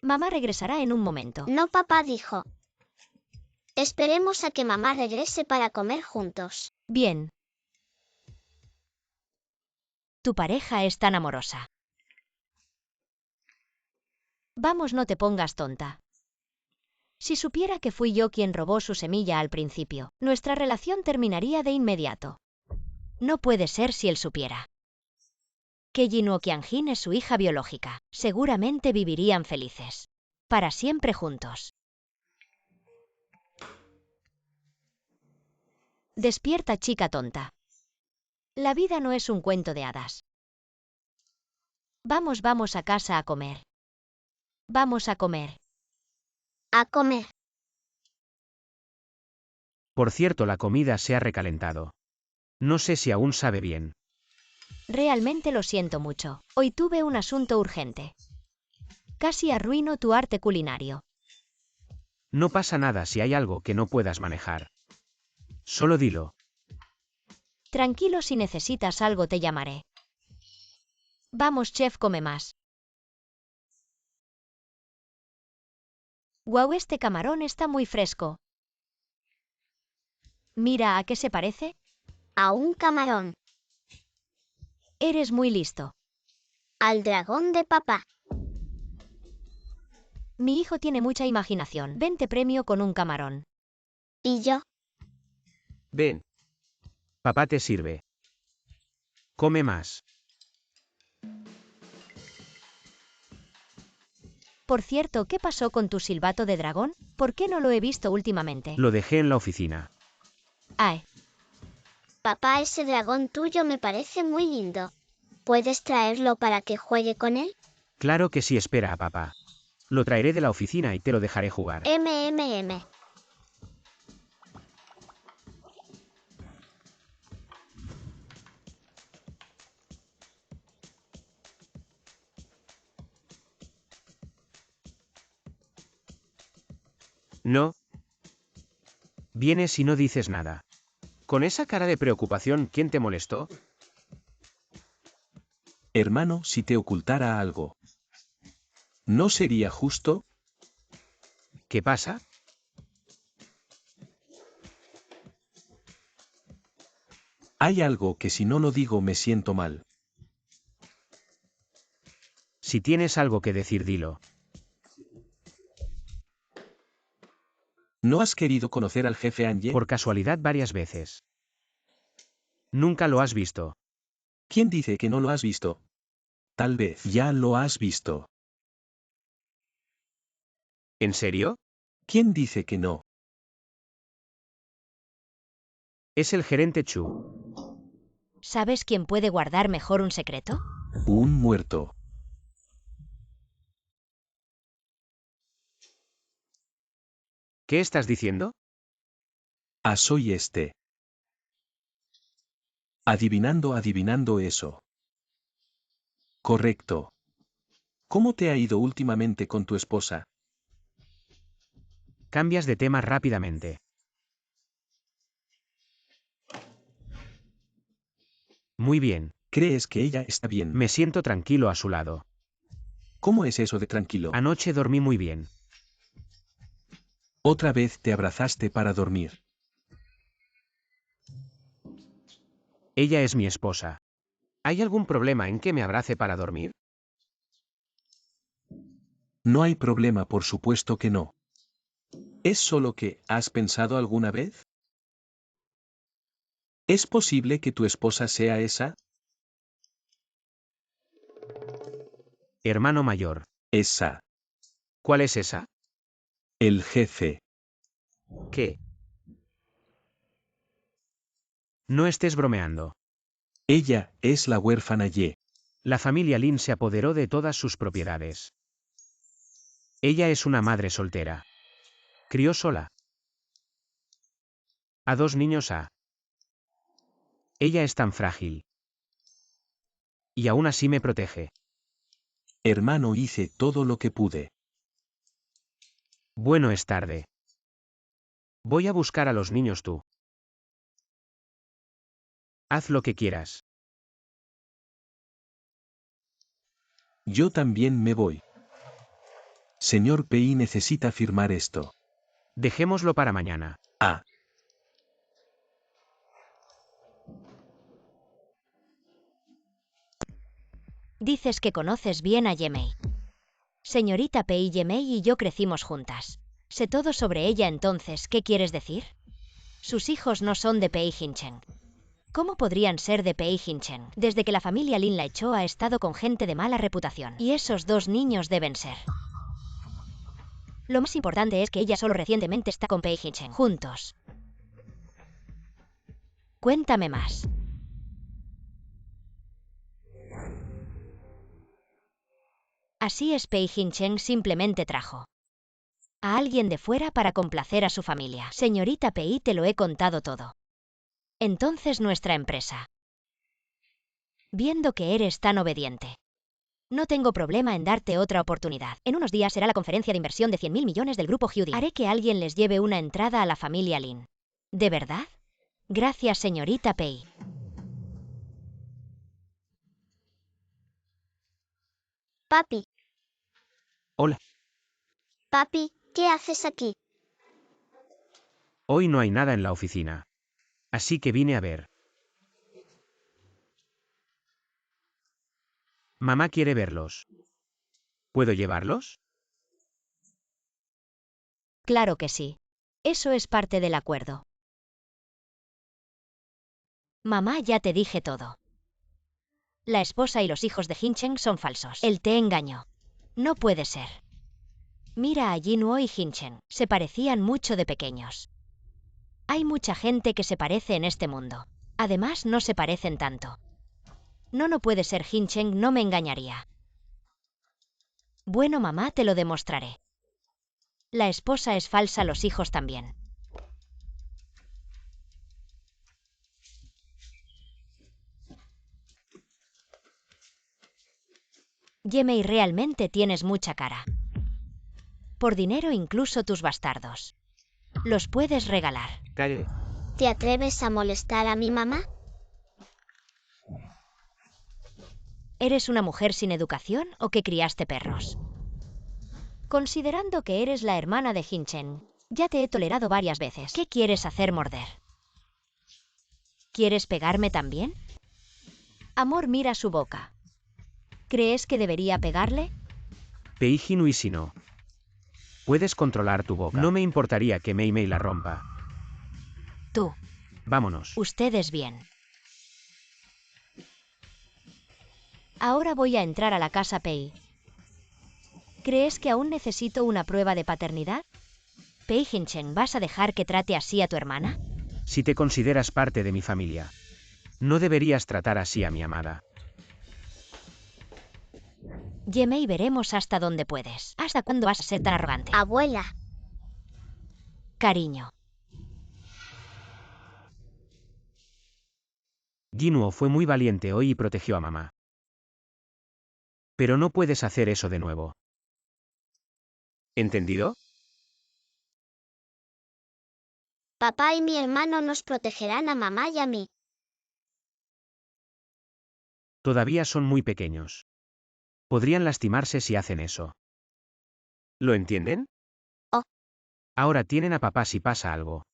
Mamá regresará en un momento. No, papá dijo. Esperemos a que mamá regrese para comer juntos. Bien. Tu pareja es tan amorosa. Vamos, no te pongas tonta. Si supiera que fui yo quien robó su semilla al principio, nuestra relación terminaría de inmediato. No puede ser si él supiera. que Jinwoo Qianjin es su hija biológica. Seguramente vivirían felices. Para siempre juntos. Despierta, chica tonta. La vida no es un cuento de hadas. Vamos a casa a comer. Vamos a comer. A comer. Por cierto, la comida se ha recalentado. No sé si aún sabe bien. Realmente lo siento mucho. Hoy tuve un asunto urgente. Casi arruino tu arte culinario. No pasa nada si hay algo que no puedas manejar. Solo dilo. Tranquilo, si necesitas algo te llamaré. Vamos, chef, come más. Guau, este camarón está muy fresco. Mira, ¿a qué se parece? A un camarón. Eres muy listo. Al dragón de papá. Mi hijo tiene mucha imaginación. Ven, te premio con un camarón. ¿Y yo? Ven. Papá te sirve. Come más. Por cierto, ¿qué pasó con tu silbato de dragón? ¿Por qué no lo he visto últimamente? Lo dejé en la oficina. Ay, Papá, ese dragón tuyo me parece muy lindo. ¿Puedes traerlo para que juegue con él? Claro que sí, espera a papá. Lo traeré de la oficina y te lo dejaré jugar. MMM. No. Vienes y no dices nada. Con esa cara de preocupación, ¿quién te molestó? Hermano, si te ocultara algo. ¿No sería justo? ¿Qué pasa? Hay algo que si no lo digo me siento mal. Si tienes algo que decir, dilo. ¿No has querido conocer al jefe Anye? Por casualidad varias veces. Nunca lo has visto. ¿Quién dice que no lo has visto? Tal vez ya lo has visto. ¿En serio? ¿Quién dice que no? Es el gerente Chu. ¿sabes quién puede guardar mejor un secreto? Un muerto. ¿Qué estás diciendo? Ah, soy este. Adivinando eso. Correcto. ¿Cómo te ha ido últimamente con tu esposa? Cambias de tema rápidamente. Muy bien. ¿Crees que ella está bien? Me siento tranquilo a su lado. ¿Cómo es eso de tranquilo? Anoche dormí muy bien. Otra vez te abrazaste para dormir. Ella es mi esposa. ¿Hay algún problema en que me abrace para dormir? No hay problema, por supuesto que no. ¿Es solo que, has pensado alguna vez? ¿Es posible que tu esposa sea esa? Hermano mayor. Esa. ¿Cuál es esa? El jefe. ¿Qué? No estés bromeando. Ella es la huérfana Ye. La familia Lin se apoderó de todas sus propiedades. Ella es una madre soltera. Crió sola a 2 niños a. Ella es tan frágil. Y aún así me protege. Hermano, hice todo lo que pude. Bueno, es tarde. Voy a buscar a los niños tú. Haz lo que quieras. Yo también me voy. Señor Pei necesita firmar esto. Dejémoslo para mañana. Ah. Dices que conoces bien a Yemei. Señorita Pei, Yemei y yo crecimos juntas. Sé todo sobre ella, entonces, ¿qué quieres decir? Sus hijos no son de Pei Hincheng. ¿Cómo podrían ser de Pei Hinchen? Desde que la familia Lin la echó ha estado con gente de mala reputación. Y esos dos niños deben ser. Lo más importante es que ella solo recientemente está con Pei Hinchen. Juntos. Cuéntame más. Así es, Pei Hinchen simplemente trajo a alguien de fuera para complacer a su familia. Señorita Pei, te lo he contado todo. Entonces nuestra empresa. Viendo que eres tan obediente. No tengo problema en darte otra oportunidad. En unos días será la conferencia de inversión de 100.000 millones del grupo Hyundai. Haré que alguien les lleve una entrada a la familia Lin. ¿De verdad? Gracias, señorita Pei. Papi. Hola. Papi, ¿qué haces aquí? Hoy no hay nada en la oficina. Así que vine a ver. Mamá quiere verlos. ¿Puedo llevarlos? Claro que sí. Eso es parte del acuerdo. Mamá, ya te dije todo. La esposa y los hijos de Hinchen son falsos. Él te engañó. No puede ser. Mira a Jinwoo y Hinchen. Se parecían mucho de pequeños. Hay mucha gente que se parece en este mundo. Además, no se parecen tanto. No puede ser. Hinchen no me engañaría. Bueno, mamá, te lo demostraré. La esposa es falsa, los hijos también. Yemei, realmente tienes mucha cara. Por dinero incluso tus bastardos. Los puedes regalar. Calle. ¿Te atreves a molestar a mi mamá? ¿Eres una mujer sin educación o que criaste perros? Considerando que eres la hermana de Hinchen, ya te he tolerado varias veces. ¿Qué quieres hacer morder? ¿Quieres pegarme también? Amor, mira su boca. ¿Crees que debería pegarle? Pei Hinui, si no. Puedes controlar tu boca. No me importaría que Mei Mei la rompa. Tú. Vámonos. Ustedes bien. Ahora voy a entrar a la casa Pei. ¿Crees que aún necesito una prueba de paternidad? Pei Hinchen, ¿vas a dejar que trate así a tu hermana? Si te consideras parte de mi familia, no deberías tratar así a mi amada. Yemei, veremos hasta dónde puedes. ¿Hasta cuándo vas a ser tan arrogante? Abuela. Cariño. Jinwoo fue muy valiente hoy y protegió a mamá. Pero no puedes hacer eso de nuevo. ¿Entendido? Papá y mi hermano nos protegerán a mamá y a mí. Todavía son muy pequeños. Podrían lastimarse si hacen eso. ¿Lo entienden? Oh. Ahora tienen a papá si pasa algo.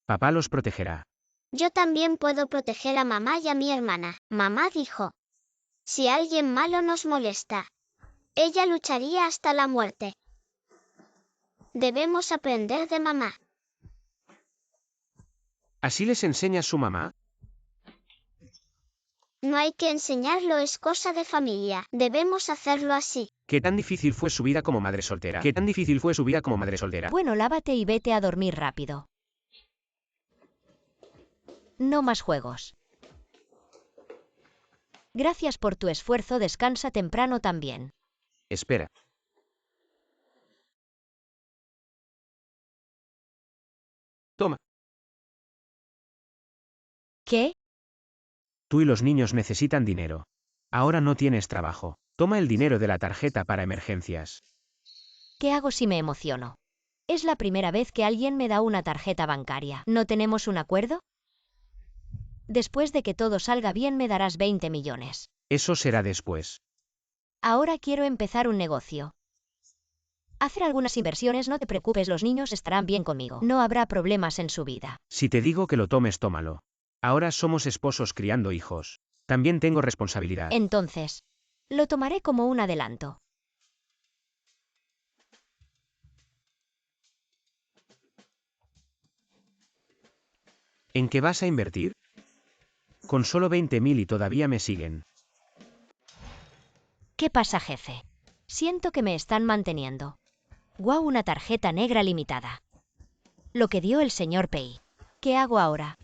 Papá los protegerá. Yo también puedo proteger a mamá y a mi hermana. Mamá dijo. Si alguien malo nos molesta, ella lucharía hasta la muerte. Debemos aprender de mamá. ¿Así les enseña su mamá? No hay que enseñarlo, es cosa de familia. Debemos hacerlo así. ¿Qué tan difícil fue su vida como madre soltera? ¿Qué tan difícil fue su vida como madre soltera? Bueno, lávate y vete a dormir rápido. No más juegos. Gracias por tu esfuerzo, descansa temprano también. Espera. Toma. ¿Qué? Tú y los niños necesitan dinero. Ahora no tienes trabajo. Toma el dinero de la tarjeta para emergencias. ¿Qué hago si me emociono? Es la primera vez que alguien me da una tarjeta bancaria. ¿No tenemos un acuerdo? Después de que todo salga bien me darás 20 millones. Eso será después. Ahora quiero empezar un negocio. Hacer algunas inversiones, no te preocupes, los niños estarán bien conmigo. No habrá problemas en su vida. Si te digo que lo tomes, tómalo. Ahora somos esposos criando hijos. También tengo responsabilidad. Entonces, lo tomaré como un adelanto. ¿En qué vas a invertir? Con solo 20.000 y todavía me siguen. ¿Qué pasa, jefe? Siento que me están manteniendo. Guau, una tarjeta negra limitada. Lo que dio el señor Pei. ¿Qué hago ahora?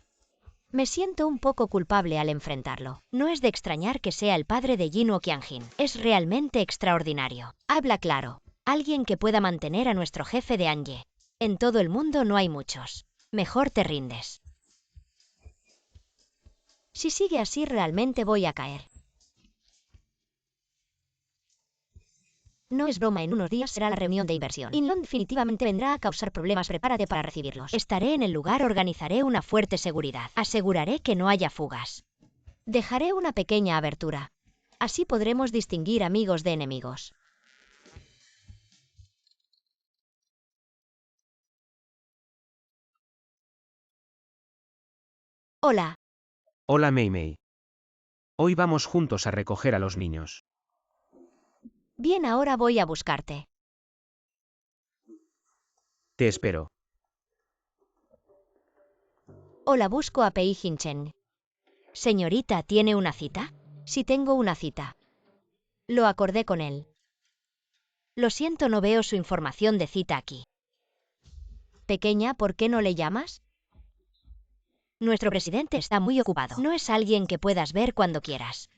Me siento un poco culpable al enfrentarlo. No es de extrañar que sea el padre de Jinwoo Qianjin. Es realmente extraordinario. Habla claro. Alguien que pueda mantener a nuestro jefe de Anye. En todo el mundo no hay muchos. Mejor te rindes. Si sigue así realmente voy a caer. No es broma, en unos días será la reunión de inversión. Inlon definitivamente vendrá a causar problemas, prepárate para recibirlos. Estaré en el lugar, organizaré una fuerte seguridad. Aseguraré que no haya fugas. Dejaré una pequeña abertura. Así podremos distinguir amigos de enemigos. Hola. Hola Mei Mei. Hoy vamos juntos a recoger a los niños. Bien, ahora voy a buscarte. Te espero. Hola, busco a Pei Hinchen. Señorita, ¿tiene una cita? Sí, tengo una cita. Lo acordé con él. Lo siento, no veo su información de cita aquí. Pequeña, ¿por qué no le llamas? Nuestro presidente está muy ocupado. No es alguien que puedas ver cuando quieras.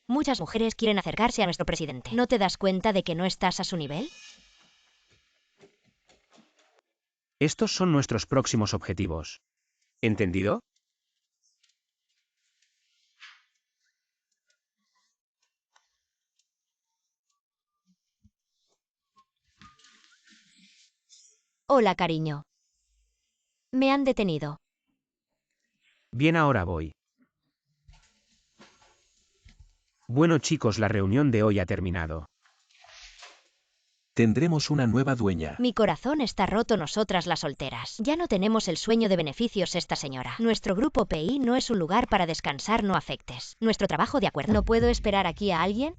Muchas mujeres quieren acercarse a nuestro presidente. ¿No te das cuenta de que no estás a su nivel? Estos son nuestros próximos objetivos. ¿Entendido? Hola, cariño. Me han detenido. Bien, ahora voy. Bueno chicos, la reunión de hoy ha terminado. Tendremos una nueva dueña. Mi corazón está roto, nosotras las solteras. Ya no tenemos el sueño de beneficios esta señora. Nuestro grupo PI no es un lugar para descansar, no afectes. Nuestro trabajo, de acuerdo. ¿No puedo esperar aquí a alguien?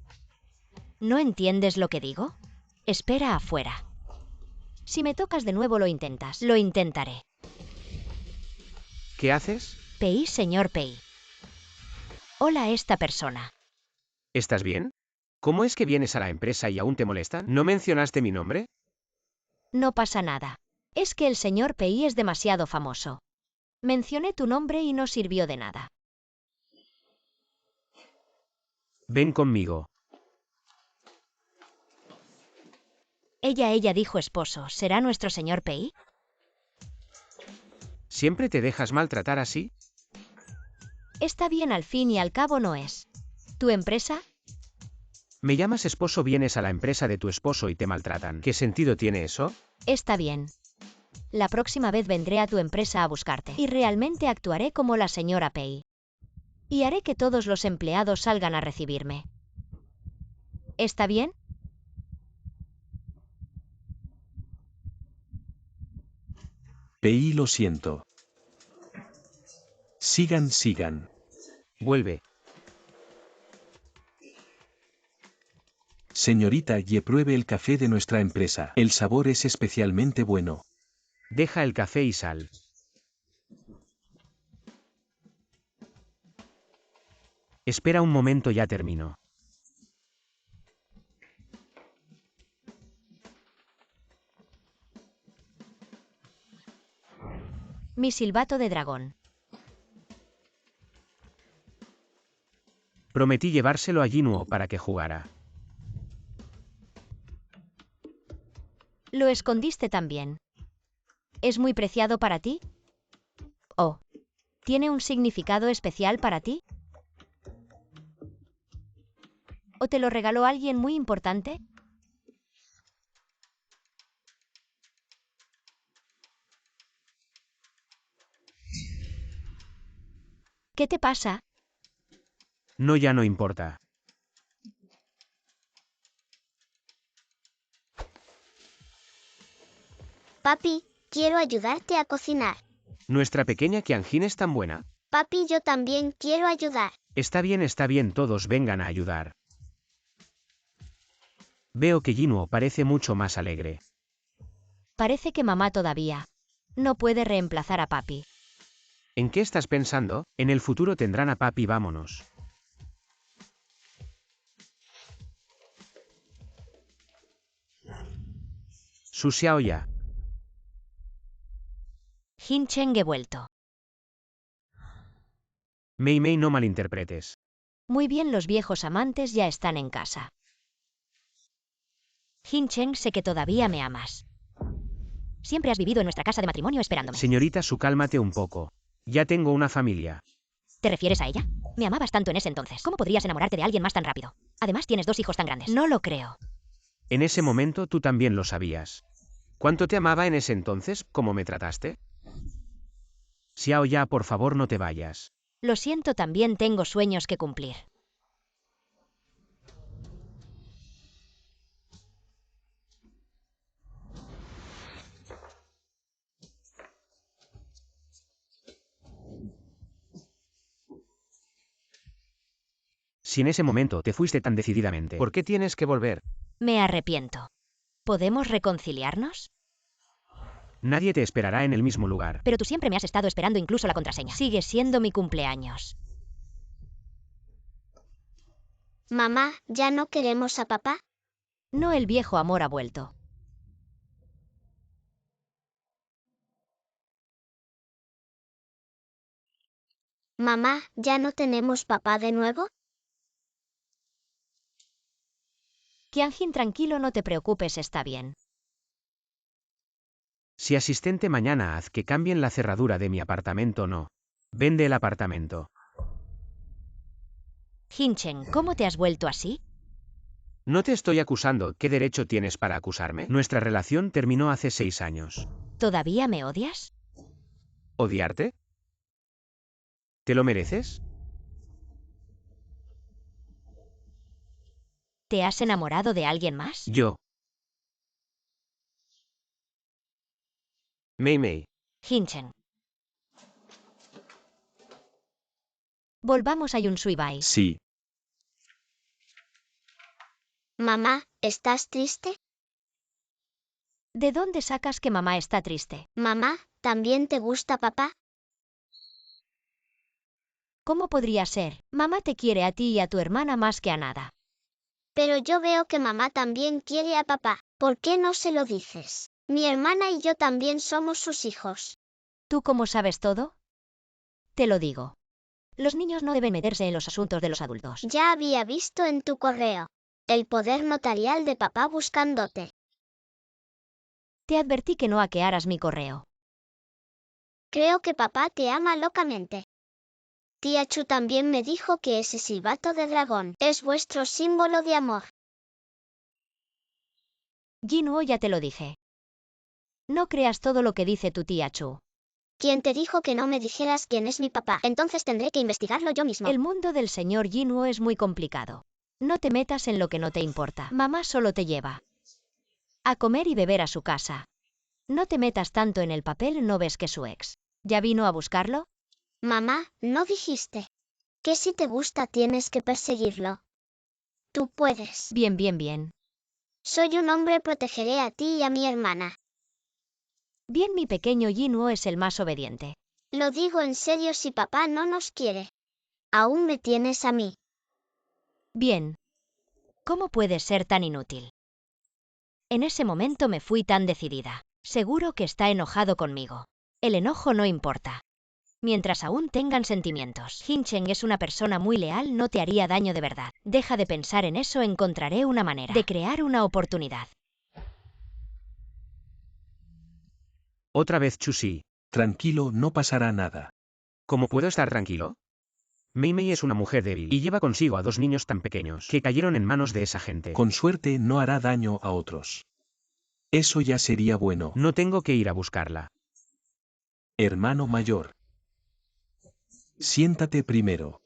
¿No entiendes lo que digo? Espera afuera. Si me tocas de nuevo lo intentas. Lo intentaré. ¿Qué haces? PI, señor PI. Hola, esta persona. ¿Estás bien? ¿Cómo es que vienes a la empresa y aún te molestan? ¿No mencionaste mi nombre? No pasa nada. Es que el señor PI es demasiado famoso. Mencioné tu nombre y no sirvió de nada. Ven conmigo. Ella dijo esposo. ¿Será nuestro señor PI? ¿Siempre te dejas maltratar así? Está bien, al fin y al cabo no es. ¿Tu empresa? Me llamas esposo, vienes a la empresa de tu esposo y te maltratan. ¿Qué sentido tiene eso? Está bien. La próxima vez vendré a tu empresa a buscarte. Y realmente actuaré como la señora Pei. Y haré que todos los empleados salgan a recibirme. ¿Está bien? Pei, lo siento. Sigan. Vuelve. Señorita Ye, pruebe el café de nuestra empresa. El sabor es especialmente bueno. Deja el café y sal. Espera un momento, ya termino. Mi silbato de dragón. Prometí llevárselo a Jinwoo para que jugara. Lo escondiste también. ¿Es muy preciado para ti? Oh. ¿Tiene un significado especial para ti? ¿O te lo regaló alguien muy importante? ¿Qué te pasa? No, ya no importa. Papi, quiero ayudarte a cocinar. ¿Nuestra pequeña Qianjin es tan buena? Papi, yo también quiero ayudar. Está bien, todos vengan a ayudar. Veo que Jinwoo parece mucho más alegre. Parece que mamá todavía no puede reemplazar a papi. ¿En qué estás pensando? En el futuro tendrán a papi, vámonos. Su Xiao ya. Jin Cheng he vuelto. Mei Mei, no malinterpretes. Muy bien, los viejos amantes ya están en casa. Jin Cheng, sé que todavía me amas. Siempre has vivido en nuestra casa de matrimonio esperándome. Señorita Su, cálmate un poco. Ya tengo una familia. ¿Te refieres a ella? Me amabas tanto en ese entonces. ¿Cómo podrías enamorarte de alguien más tan rápido? Además, tienes 2 hijos tan grandes. No lo creo. En ese momento tú también lo sabías. ¿Cuánto te amaba en ese entonces? ¿Cómo me trataste? Xiao ya, por favor, no te vayas. Lo siento, también tengo sueños que cumplir. Si en ese momento te fuiste tan decididamente, ¿por qué tienes que volver? Me arrepiento. ¿Podemos reconciliarnos? Nadie te esperará en el mismo lugar. Pero tú siempre me has estado esperando, incluso la contraseña. Sigue siendo mi cumpleaños. Mamá, ¿ya no queremos a papá? No, el viejo amor ha vuelto. Mamá, ¿ya no tenemos papá de nuevo? Qianjin, tranquilo, no te preocupes, está bien. Si asistente, mañana haz que cambien la cerradura de mi apartamento, no. Vende el apartamento. Jin Cheng, ¿cómo te has vuelto así? No te estoy acusando, ¿qué derecho tienes para acusarme? Nuestra relación terminó hace 6 años. ¿Todavía me odias? ¿Odiarte? ¿Te lo mereces? ¿Te has enamorado de alguien más? Yo. Mei Mei. Jin Cheng. Volvamos a Yunsui Bai. Sí. Mamá, ¿estás triste? ¿De dónde sacas que mamá está triste? Mamá, ¿también te gusta papá? ¿Cómo podría ser? Mamá te quiere a ti y a tu hermana más que a nada. Pero yo veo que mamá también quiere a papá. ¿Por qué no se lo dices? Mi hermana y yo también somos sus hijos. ¿Tú cómo sabes todo? Te lo digo. Los niños no deben meterse en los asuntos de los adultos. Ya había visto en tu correo el poder notarial de papá buscándote. Te advertí que no hackearas mi correo. Creo que papá te ama locamente. Tía Chu también me dijo que ese silbato de dragón es vuestro símbolo de amor. Jinwoo, ya te lo dije. No creas todo lo que dice tu tía Chu. ¿Quién te dijo que no me dijeras quién es mi papá? Entonces tendré que investigarlo yo mismo. El mundo del señor Jinwoo es muy complicado. No te metas en lo que no te importa. Mamá solo te lleva a comer y beber a su casa. No te metas tanto en el papel, ¿no ves que su ex ya vino a buscarlo? Mamá, ¿no dijiste que si te gusta tienes que perseguirlo? Tú puedes. Bien, bien, bien. Soy un hombre, protegeré a ti y a mi hermana. Bien, mi pequeño Jinwoo es el más obediente. Lo digo en serio, si papá no nos quiere. Aún me tienes a mí. Bien. ¿Cómo puedes ser tan inútil? En ese momento me fui tan decidida. Seguro que está enojado conmigo. El enojo no importa. Mientras aún tengan sentimientos. Jin Cheng es una persona muy leal, no te haría daño de verdad. Deja de pensar en eso, encontraré una manera de crear una oportunidad. Otra vez Chusi. Tranquilo, no pasará nada. ¿Cómo puedo estar tranquilo? Mei Mei es una mujer débil y lleva consigo a 2 niños tan pequeños que cayeron en manos de esa gente. Con suerte no hará daño a otros. Eso ya sería bueno. No tengo que ir a buscarla. Hermano mayor. Siéntate primero.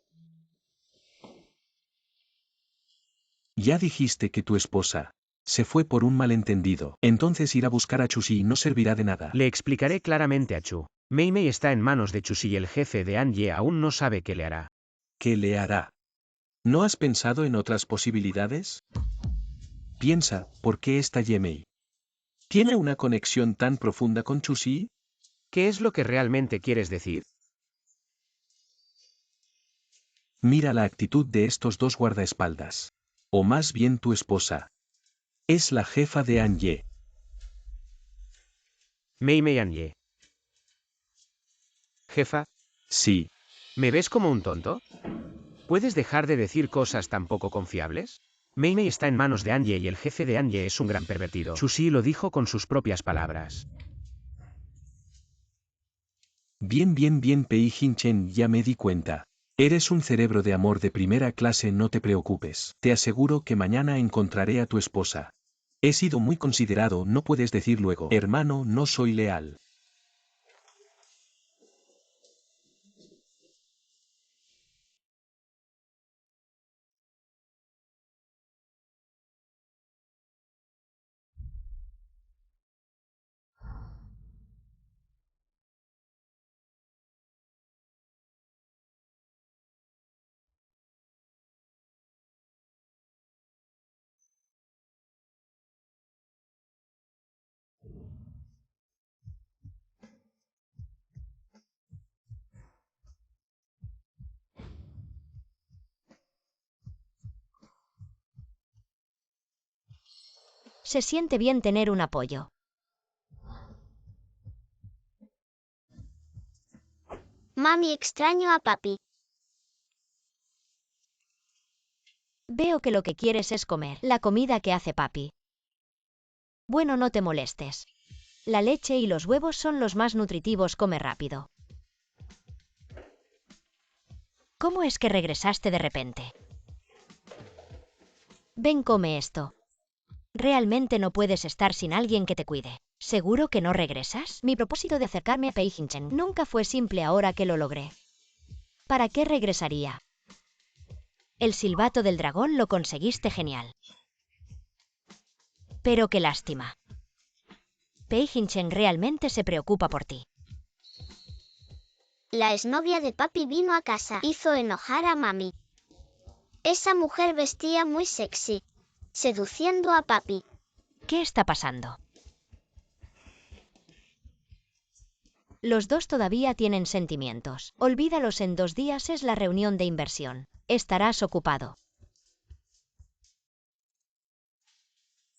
Ya dijiste que tu esposa se fue por un malentendido. Entonces ir a buscar a Chusi no servirá de nada. Le explicaré claramente a Chu. Mei Mei está en manos de Chusi y el jefe de Anye aún no sabe qué le hará. ¿Qué le hará? ¿No has pensado en otras posibilidades? Piensa, ¿por qué está Yemei? ¿Tiene una conexión tan profunda con Chusi? ¿Qué es lo que realmente quieres decir? Mira la actitud de estos dos guardaespaldas. O más bien tu esposa. Es la jefa de Anye. Mei Mei Anye. Jefa, Sí. ¿me ves como un tonto? ¿Puedes dejar de decir cosas tan poco confiables? Mei Mei está en manos de Anye y el jefe de Anye es un gran pervertido. Sushi lo dijo con sus propias palabras. Bien, Pei Hinchen, ya me di cuenta. Eres un cerebro de amor de primera clase, no te preocupes. Te aseguro que mañana encontraré a tu esposa. He sido muy considerado, no puedes decir luego, hermano, no soy leal. Se siente bien tener un apoyo. Mami, extraño a papi. Veo que lo que quieres es comer la comida que hace papi. Bueno, no te molestes. La leche y los huevos son los más nutritivos, come rápido. ¿Cómo es que regresaste de repente? Ven, come esto. Realmente no puedes estar sin alguien que te cuide. ¿Seguro que no regresas? Mi propósito de acercarme a Pei Hinchen nunca fue simple ahora que lo logré. ¿Para qué regresaría? El silbato del dragón lo conseguiste genial. Pero qué lástima. Pei Hinchen realmente se preocupa por ti. La exnovia de papi vino a casa. Hizo enojar a mami. Esa mujer vestía muy sexy, seduciendo a papi. ¿Qué está pasando? Los dos todavía tienen sentimientos. Olvídalos, en 2 días es la reunión de inversión. Estarás ocupado.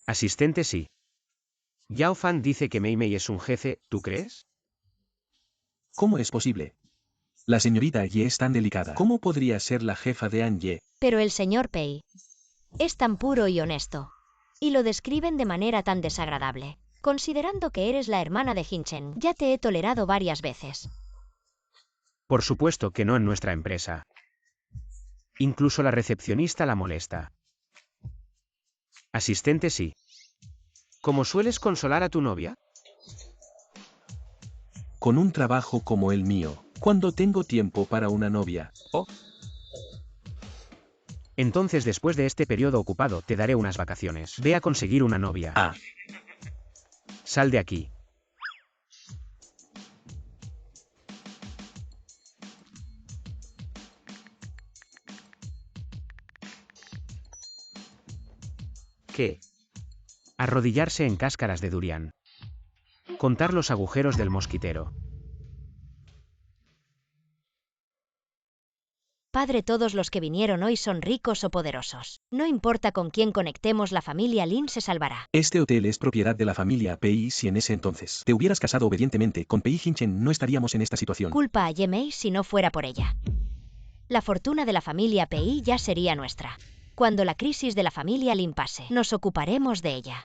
Asistente, sí. Yao Fan dice que Mei Mei es un jefe, ¿tú crees? ¿Cómo es posible? La señorita Ye es tan delicada. ¿Cómo podría ser la jefa de Anye? Pero el señor Pei es tan puro y honesto. Y lo describen de manera tan desagradable. Considerando que eres la hermana de Hinchen, ya te he tolerado varias veces. Por supuesto que no en nuestra empresa. Incluso la recepcionista la molesta. Asistente, sí. ¿Cómo sueles consolar a tu novia? Con un trabajo como el mío, ¿cuándo tengo tiempo para una novia? Oh. Entonces, después de este periodo ocupado, te daré unas vacaciones. Ve a conseguir una novia. Ah. Sal de aquí. ¿Qué? Arrodillarse en cáscaras de durian. Contar los agujeros del mosquitero. Padre, todos los que vinieron hoy son ricos o poderosos. No importa con quién conectemos, la familia Lin se salvará. Este hotel es propiedad de la familia Pei. Si en ese entonces te hubieras casado obedientemente con Pei Hinchen, no estaríamos en esta situación. Culpa a Ye Mei si no fuera por ella. La fortuna de la familia Pei ya sería nuestra. Cuando la crisis de la familia Lin pase, nos ocuparemos de ella.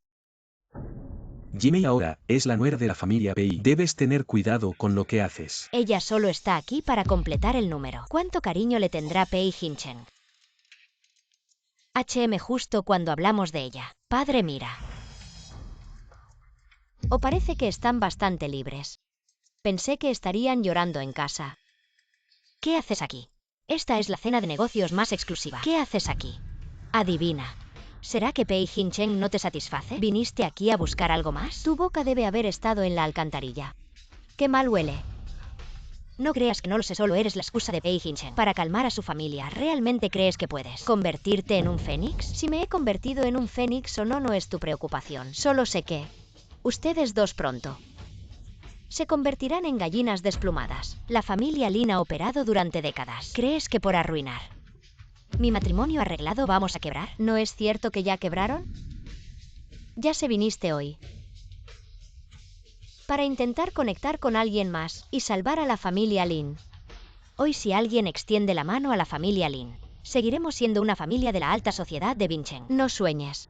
Jimei ahora es la nuera de la familia Pei. Debes tener cuidado con lo que haces. Ella solo está aquí para completar el número. ¿Cuánto cariño le tendrá Pei Hinchen? Justo cuando hablamos de ella. Padre, mira. O parece que están bastante libres. Pensé que estarían llorando en casa. ¿Qué haces aquí? Esta es la cena de negocios más exclusiva. ¿Qué haces aquí? Adivina. ¿Será que Pei Hinchen no te satisface? ¿Viniste aquí a buscar algo más? Tu boca debe haber estado en la alcantarilla. ¡Qué mal huele! No creas que no lo sé, solo eres la excusa de Pei Hinchen para calmar a su familia. ¿Realmente crees que puedes convertirte en un fénix? Si me he convertido en un fénix o no, no es tu preocupación. Solo sé que ustedes dos pronto se convertirán en gallinas desplumadas. La familia Lin ha operado durante décadas. ¿Crees que por arruinar ¿Mi matrimonio arreglado vamos a quebrar? ¿No es cierto que ya quebraron? Ya se viniste hoy. Para intentar conectar con alguien más y salvar a la familia Lin. Hoy si alguien extiende la mano a la familia Lin, seguiremos siendo una familia de la alta sociedad de Bincheng. No sueñes.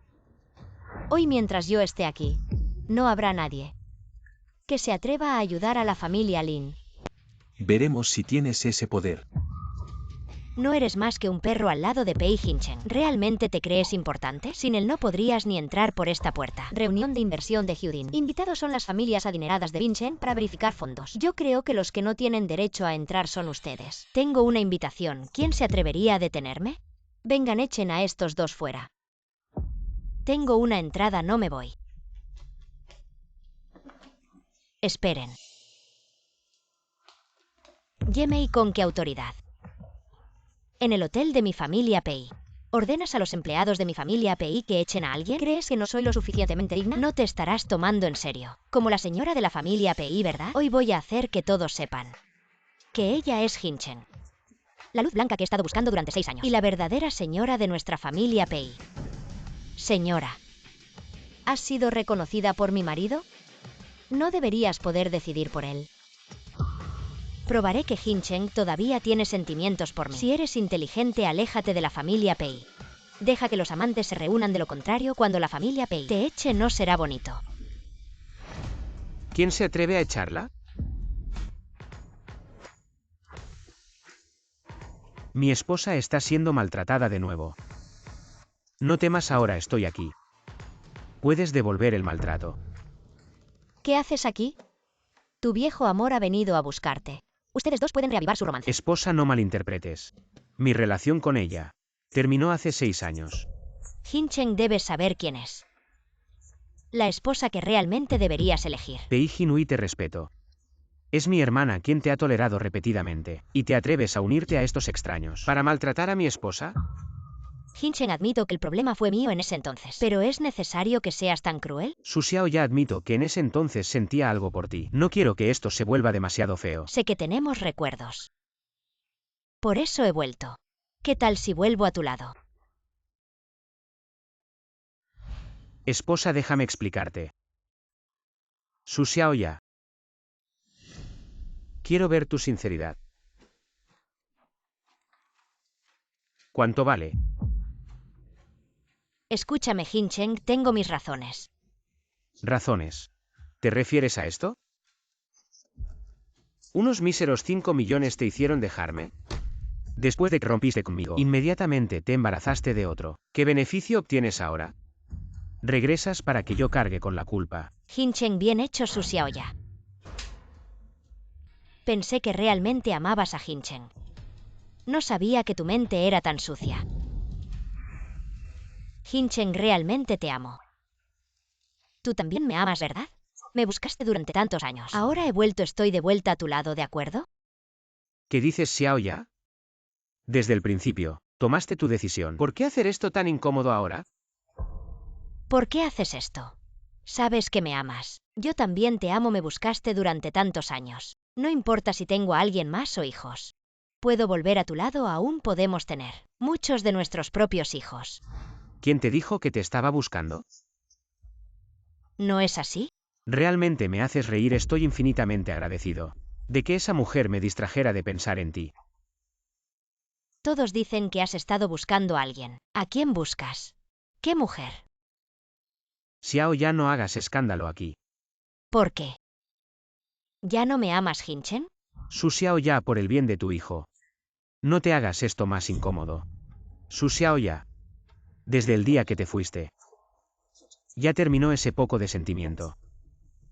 Hoy mientras yo esté aquí, no habrá nadie que se atreva a ayudar a la familia Lin. Veremos si tienes ese poder. No eres más que un perro al lado de Pei Hinchen. ¿Realmente te crees importante? Sin él no podrías ni entrar por esta puerta. Reunión de inversión de Hyudin. Invitados son las familias adineradas de Bincheng para verificar fondos. Yo creo que los que no tienen derecho a entrar son ustedes. Tengo una invitación. ¿Quién se atrevería a detenerme? Vengan, echen a estos dos fuera. Tengo una entrada, no me voy. Esperen. Yemei, ¿con qué autoridad? En el hotel de mi familia Pei. ¿Ordenas a los empleados de mi familia Pei que echen a alguien? ¿Crees que no soy lo suficientemente digna? No te estarás tomando en serio. Como la señora de la familia Pei, ¿verdad? Hoy voy a hacer que todos sepan que ella es Hinchen. La luz blanca que he estado buscando durante 6 años. Y la verdadera señora de nuestra familia Pei. Señora, ¿has sido reconocida por mi marido? No deberías poder decidir por él. Probaré que Hincheng todavía tiene sentimientos por mí. Si eres inteligente, aléjate de la familia Pei. Deja que los amantes se reúnan, de lo contrario, cuando la familia Pei te eche no será bonito. ¿Quién se atreve a echarla? Mi esposa está siendo maltratada de nuevo. No temas, ahora estoy aquí. Puedes devolver el maltrato. ¿Qué haces aquí? Tu viejo amor ha venido a buscarte. Ustedes dos pueden reavivar su romance. Esposa, no malinterpretes. Mi relación con ella terminó hace 6 años. Hincheng debe saber quién es. La esposa que realmente deberías elegir. Pei Hinui, te respeto. Es mi hermana quien te ha tolerado repetidamente, y te atreves a unirte a estos extraños para maltratar a mi esposa. Hincheng, admito que el problema fue mío en ese entonces. ¿Pero es necesario que seas tan cruel? Su Xiao, ya admito que en ese entonces sentía algo por ti. No quiero que esto se vuelva demasiado feo. Sé que tenemos recuerdos. Por eso he vuelto. ¿Qué tal si vuelvo a tu lado? Esposa, déjame explicarte. Su Xiao, ya. Quiero ver tu sinceridad. ¿Cuánto vale? Escúchame, Hincheng, tengo mis razones. ¿Razones? ¿Te refieres a esto? Unos míseros 5 millones te hicieron dejarme. Después de que rompiste conmigo, inmediatamente te embarazaste de otro. ¿Qué beneficio obtienes ahora? Regresas para que yo cargue con la culpa. Hincheng, bien hecho, Su Xiaoya. Pensé que realmente amabas a Hincheng. No sabía que tu mente era tan sucia. Hincheng, realmente te amo. Tú también me amas, ¿verdad? Me buscaste durante tantos años. Ahora he vuelto, estoy de vuelta a tu lado, ¿de acuerdo? ¿Qué dices, Xiao Ya? Desde el principio, tomaste tu decisión. ¿Por qué hacer esto tan incómodo ahora? ¿Por qué haces esto? Sabes que me amas. Yo también te amo, me buscaste durante tantos años. No importa si tengo a alguien más o hijos. Puedo volver a tu lado, aún podemos tener muchos de nuestros propios hijos. ¿Quién te dijo que te estaba buscando? ¿No es así? Realmente me haces reír, estoy infinitamente agradecido de que esa mujer me distrajera de pensar en ti. Todos dicen que has estado buscando a alguien. ¿A quién buscas? ¿Qué mujer? Xiao Ya, no hagas escándalo aquí. ¿Por qué? ¿Ya no me amas, Hinchen? Su Xiao Ya, por el bien de tu hijo. No te hagas esto más incómodo. Su Xiao Ya. Desde el día que te fuiste, ya terminó ese poco de sentimiento.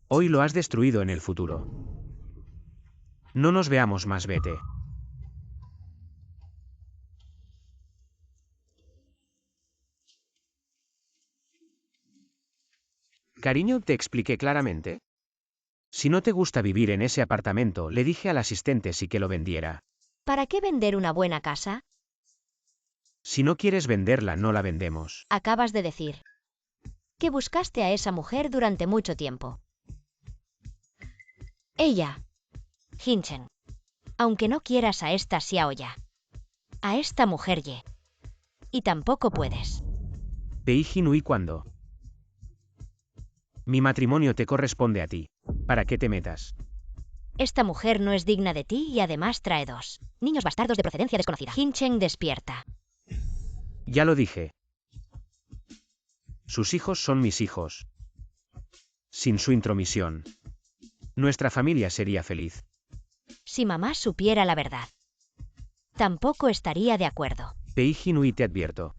Hoy lo has destruido en el futuro. No nos veamos más, vete. Cariño, te expliqué claramente. Si no te gusta vivir en ese apartamento, le dije al asistente sí que lo vendiera. ¿Para qué vender una buena casa? Si no quieres venderla, no la vendemos. Acabas de decir que buscaste a esa mujer durante mucho tiempo. Ella. Hinchen. Aunque no quieras a esta Xiao Ya. A esta mujer Ye. Y tampoco puedes. Pei Hinui, ¿cuándo? Mi matrimonio te corresponde a ti. ¿Para qué te metas? Esta mujer no es digna de ti y además trae 2 niños bastardos de procedencia desconocida. Hinchen despierta. Ya lo dije. Sus hijos son mis hijos. Sin su intromisión, nuestra familia sería feliz. Si mamá supiera la verdad, tampoco estaría de acuerdo. Pei Hinui, te advierto.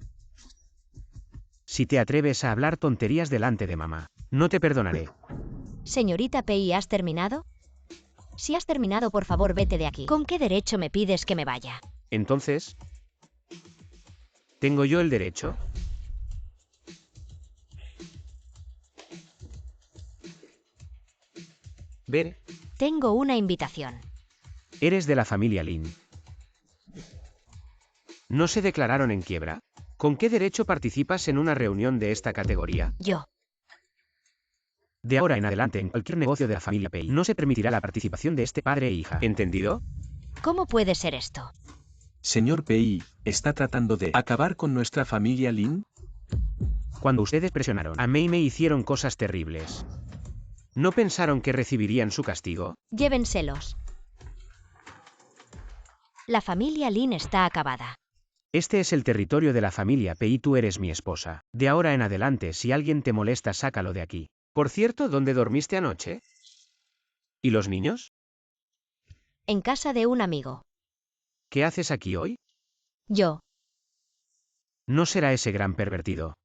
Si te atreves a hablar tonterías delante de mamá, no te perdonaré. Señorita Pei, ¿has terminado? Si has terminado, por favor, vete de aquí. ¿Con qué derecho me pides que me vaya? Entonces, ¿tengo yo el derecho? Ver, Tengo una invitación. eres de la familia Lin. ¿No se declararon en quiebra? ¿Con qué derecho participas en una reunión de esta categoría? Yo. De ahora en adelante, en cualquier negocio de la familia Pei, no se permitirá la participación de este padre e hija. ¿Entendido? ¿Cómo puede ser esto? Señor Pei, ¿está tratando de acabar con nuestra familia Lin? Cuando ustedes presionaron a Mei, me hicieron cosas terribles. ¿No pensaron que recibirían su castigo? Llévenselos. La familia Lin está acabada. Este es el territorio de la familia Pei y tú eres mi esposa. De ahora en adelante, si alguien te molesta, sácalo de aquí. Por cierto, ¿dónde dormiste anoche? ¿Y los niños? En casa de un amigo. ¿Qué haces aquí hoy? Yo. No será ese gran pervertido.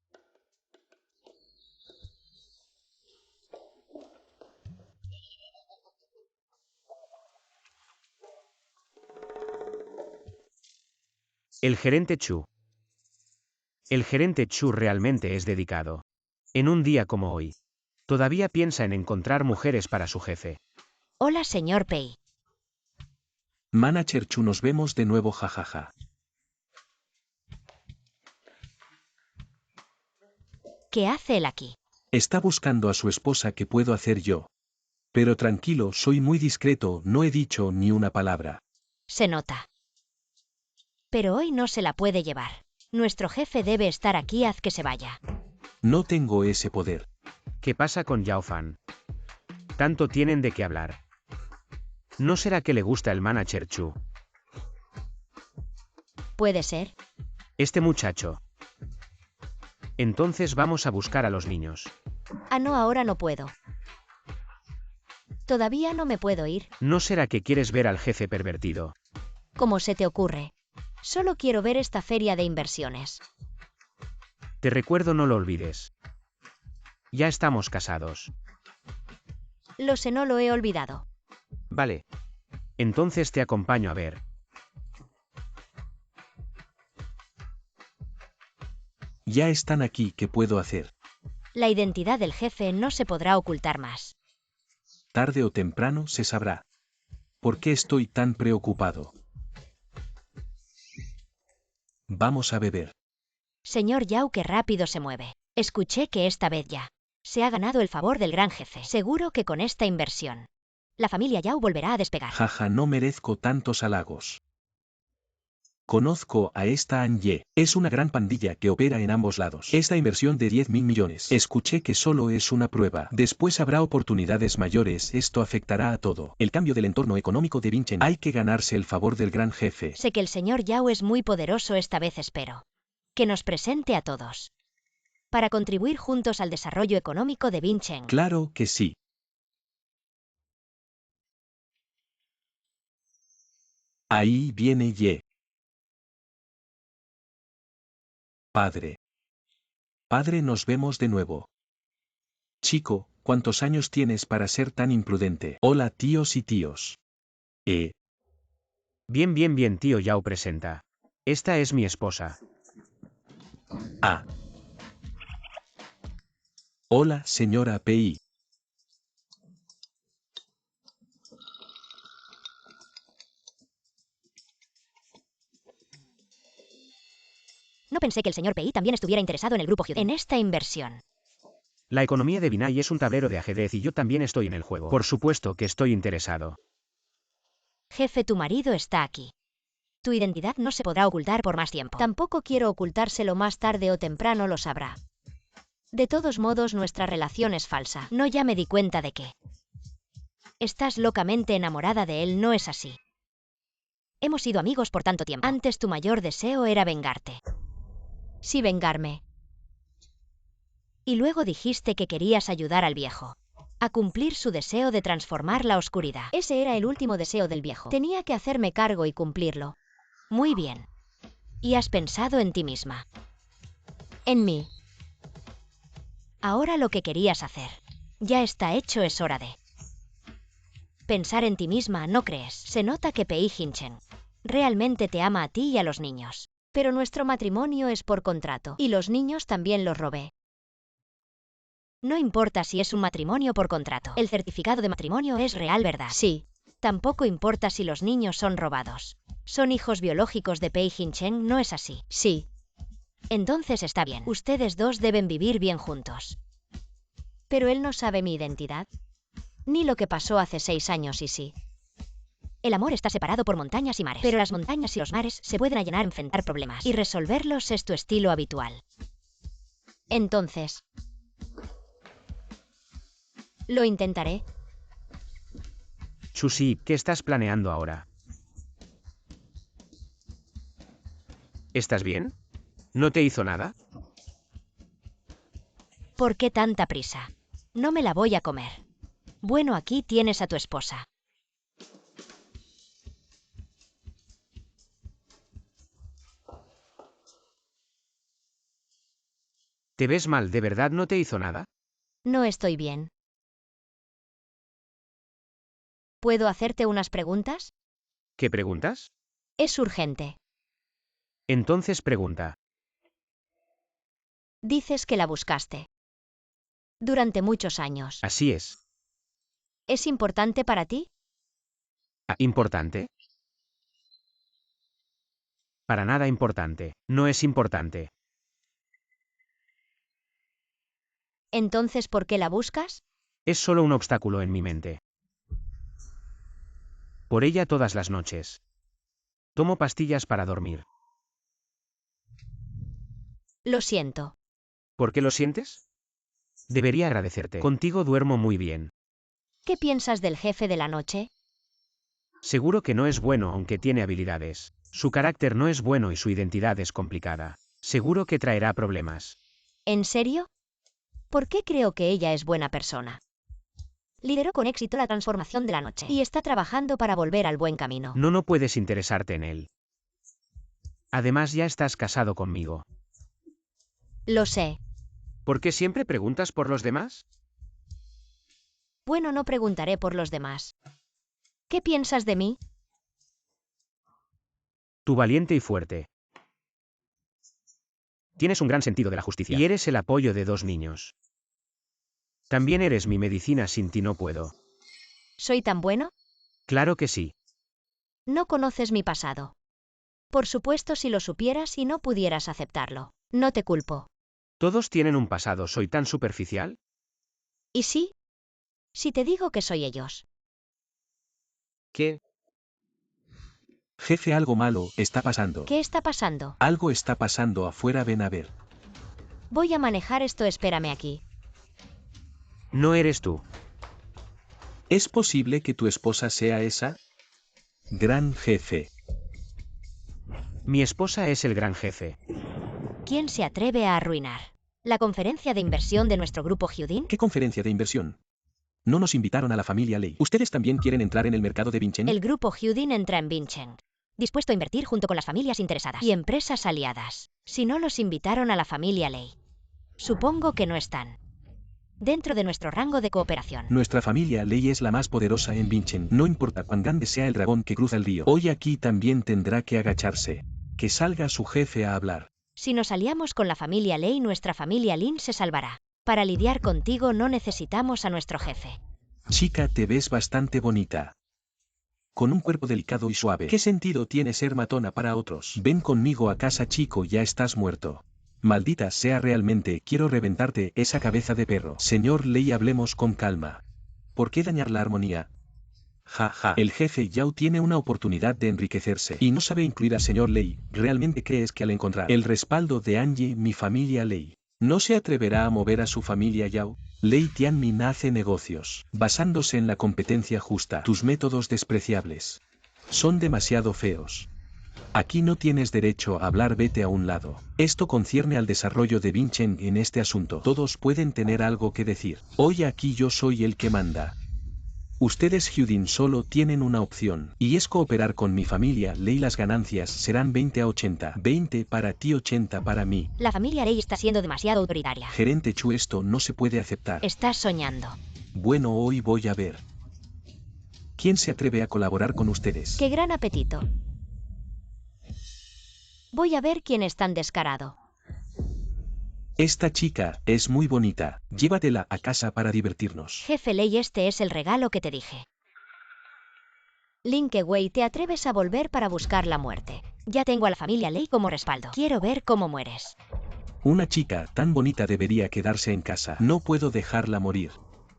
El gerente Chu. El gerente Chu realmente es dedicado. En un día como hoy, todavía piensa en encontrar mujeres para su jefe. Hola, señor Pei. Manager Chu, nos vemos de nuevo, jajaja. ¿Qué hace él aquí? Está buscando a su esposa. ¿Qué puedo hacer yo? Pero tranquilo, soy muy discreto, no he dicho ni una palabra. Se nota. Pero hoy no se la puede llevar. Nuestro jefe debe estar aquí, haz que se vaya. No tengo ese poder. ¿Qué pasa con Yao Fan? Tanto tienen de qué hablar. ¿No será que le gusta el manager Chu? ¿Puede ser? Este muchacho. Entonces vamos a buscar a los niños. Ah, no, ahora no puedo. Todavía no me puedo ir. ¿No será que quieres ver al jefe pervertido? ¿Cómo se te ocurre? Solo quiero ver esta feria de inversiones. Te recuerdo, no lo olvides. Ya estamos casados. Lo sé, no lo he olvidado. Vale. Entonces te acompaño a ver. Ya están aquí, ¿qué puedo hacer? La identidad del jefe no se podrá ocultar más. Tarde o temprano se sabrá. ¿Por qué estoy tan preocupado? Vamos a beber. Señor Yao, qué rápido se mueve. Escuché que esta vez ya se ha ganado el favor del gran jefe. Seguro que con esta inversión, la familia Yao volverá a despegar. Jaja, no merezco tantos halagos. Conozco a esta Anye. Es una gran pandilla que opera en ambos lados. Esta inversión de 10.000 millones. Escuché que solo es una prueba. Después habrá oportunidades mayores. Esto afectará a todo. El cambio del entorno económico de Vinchen. Hay que ganarse el favor del gran jefe. Sé que el señor Yao es muy poderoso, esta vez espero que nos presente a todos para contribuir juntos al desarrollo económico de Vinchen. Claro que sí. Ahí viene Ye. Padre. Padre, nos vemos de nuevo. Chico, ¿cuántos años tienes para ser tan imprudente? Hola, tíos y tíos. Bien, bien, bien, tío Yao presenta. Esta es mi esposa. Ah. Hola, señora Pei. No pensé que el señor Pei también estuviera interesado en el grupo Hyundai. En esta inversión. La economía de Binai es un tablero de ajedrez y yo también estoy en el juego. Por supuesto que estoy interesado. Jefe, tu marido está aquí. Tu identidad no se podrá ocultar por más tiempo. Tampoco quiero ocultárselo, más tarde o temprano lo sabrá. De todos modos, nuestra relación es falsa. No, ya me di cuenta de que estás locamente enamorada de él, ¿no es así? Hemos sido amigos por tanto tiempo. Antes tu mayor deseo era vengarte. Sí, vengarme. Y luego dijiste que querías ayudar al viejo a cumplir su deseo de transformar la oscuridad. Ese era el último deseo del viejo. Tenía que hacerme cargo y cumplirlo. Muy bien. Y has pensado en ti misma. En mí. Ahora lo que querías hacer ya está hecho, es hora de pensar en ti misma, ¿no crees? Se nota que Pei Hinchen realmente te ama a ti y a los niños. Pero nuestro matrimonio es por contrato. Y los niños también los robé. No importa si es un matrimonio por contrato. El certificado de matrimonio es real, ¿verdad? Sí. Tampoco importa si los niños son robados. Son hijos biológicos de Pei Hinchen, ¿no es así? Sí. Entonces está bien. Ustedes dos deben vivir bien juntos. Pero él no sabe mi identidad, ni lo que pasó hace 6 años, y sí. El amor está separado por montañas y mares. Pero las montañas y los mares se pueden allanar a enfrentar problemas. Y resolverlos es tu estilo habitual. Entonces, lo intentaré. Susie, ¿qué estás planeando ahora? ¿Estás bien? ¿No te hizo nada? ¿Por qué tanta prisa? No me la voy a comer. Bueno, aquí tienes a tu esposa. ¿Te ves mal? ¿De verdad no te hizo nada? No estoy bien. ¿Puedo hacerte unas preguntas? ¿Qué preguntas? Es urgente. Entonces pregunta. Dices que la buscaste durante muchos años. Así es. ¿Es importante para ti? ¿Importante? Para nada importante. No es importante. Entonces, ¿por qué la buscas? Es solo un obstáculo en mi mente. Por ella todas las noches. Tomo pastillas para dormir. Lo siento. ¿Por qué lo sientes? Debería agradecerte. Contigo duermo muy bien. ¿Qué piensas del jefe de la noche? Seguro que no es bueno, aunque tiene habilidades. Su carácter no es bueno y su identidad es complicada. Seguro que traerá problemas. ¿En serio? ¿Por qué creo que ella es buena persona? Lideró con éxito la transformación de la noche y está trabajando para volver al buen camino. No puedes interesarte en él. Además, ya estás casado conmigo. Lo sé. ¿Por qué siempre preguntas por los demás? Bueno, no preguntaré por los demás. ¿Qué piensas de mí? Tú valiente y fuerte. Tienes un gran sentido de la justicia. Y eres el apoyo de 2 niños. También eres mi medicina, sin ti no puedo. ¿Soy tan bueno? Claro que sí. No conoces mi pasado. Por supuesto, si lo supieras y no pudieras aceptarlo. No te culpo. Todos tienen un pasado, ¿soy tan superficial? ¿Y sí? Si te digo que soy ellos. ¿Qué? Jefe, algo malo está pasando. ¿Qué está pasando? Algo está pasando afuera, ven a ver. Voy a manejar esto, espérame aquí. No eres tú. ¿Es posible que tu esposa sea esa? Gran jefe. Mi esposa es el gran jefe. ¿Quién se atreve a arruinar la conferencia de inversión de nuestro grupo Hyudin? ¿Qué conferencia de inversión? No nos invitaron a la familia Lei. ¿Ustedes también quieren entrar en el mercado de Vinchen? El grupo Hyudin entra en Vinchen, dispuesto a invertir junto con las familias interesadas y empresas aliadas. Si no los invitaron a la familia Lei, supongo que no están dentro de nuestro rango de cooperación. Nuestra familia Lei es la más poderosa en Vinchen. No importa cuán grande sea el dragón que cruza el río. Hoy aquí también tendrá que agacharse. Que salga su jefe a hablar. Si nos aliamos con la familia Lei, nuestra familia Lin se salvará. Para lidiar contigo no necesitamos a nuestro jefe. Chica, te ves bastante bonita. Con un cuerpo delicado y suave. ¿Qué sentido tiene ser matona para otros? Ven conmigo a casa, chico, ya estás muerto. Maldita sea, realmente quiero reventarte esa cabeza de perro. Señor Lei, hablemos con calma. ¿Por qué dañar la armonía? Ja, ja. El jefe Yao tiene una oportunidad de enriquecerse y no sabe incluir al señor Lei. ¿Realmente crees que al encontrar el respaldo de Angie, mi familia Lei no se atreverá a mover a su familia Yao? Lei Tianmin hace negocios basándose en la competencia justa. Tus métodos despreciables son demasiado feos. Aquí no tienes derecho a hablar, vete a un lado. Esto concierne al desarrollo de Vinchen en este asunto. Todos pueden tener algo que decir. Hoy aquí yo soy el que manda. Ustedes Hyudin solo tienen una opción, y es cooperar con mi familia Lei. Las ganancias serán 20 a 80. 20 para ti, 80 para mí. La familia Lei está siendo demasiado autoritaria. Gerente Chu, esto no se puede aceptar. Estás soñando. Bueno, hoy voy a ver. ¿Quién se atreve a colaborar con ustedes? ¡Qué gran apetito! Voy a ver quién es tan descarado. Esta chica es muy bonita. Llévatela a casa para divertirnos. Jefe Lei, este es el regalo que te dije. Lin Ke-wei, ¿te atreves a volver para buscar la muerte? Ya tengo a la familia Lei como respaldo. Quiero ver cómo mueres. Una chica tan bonita debería quedarse en casa. No puedo dejarla morir.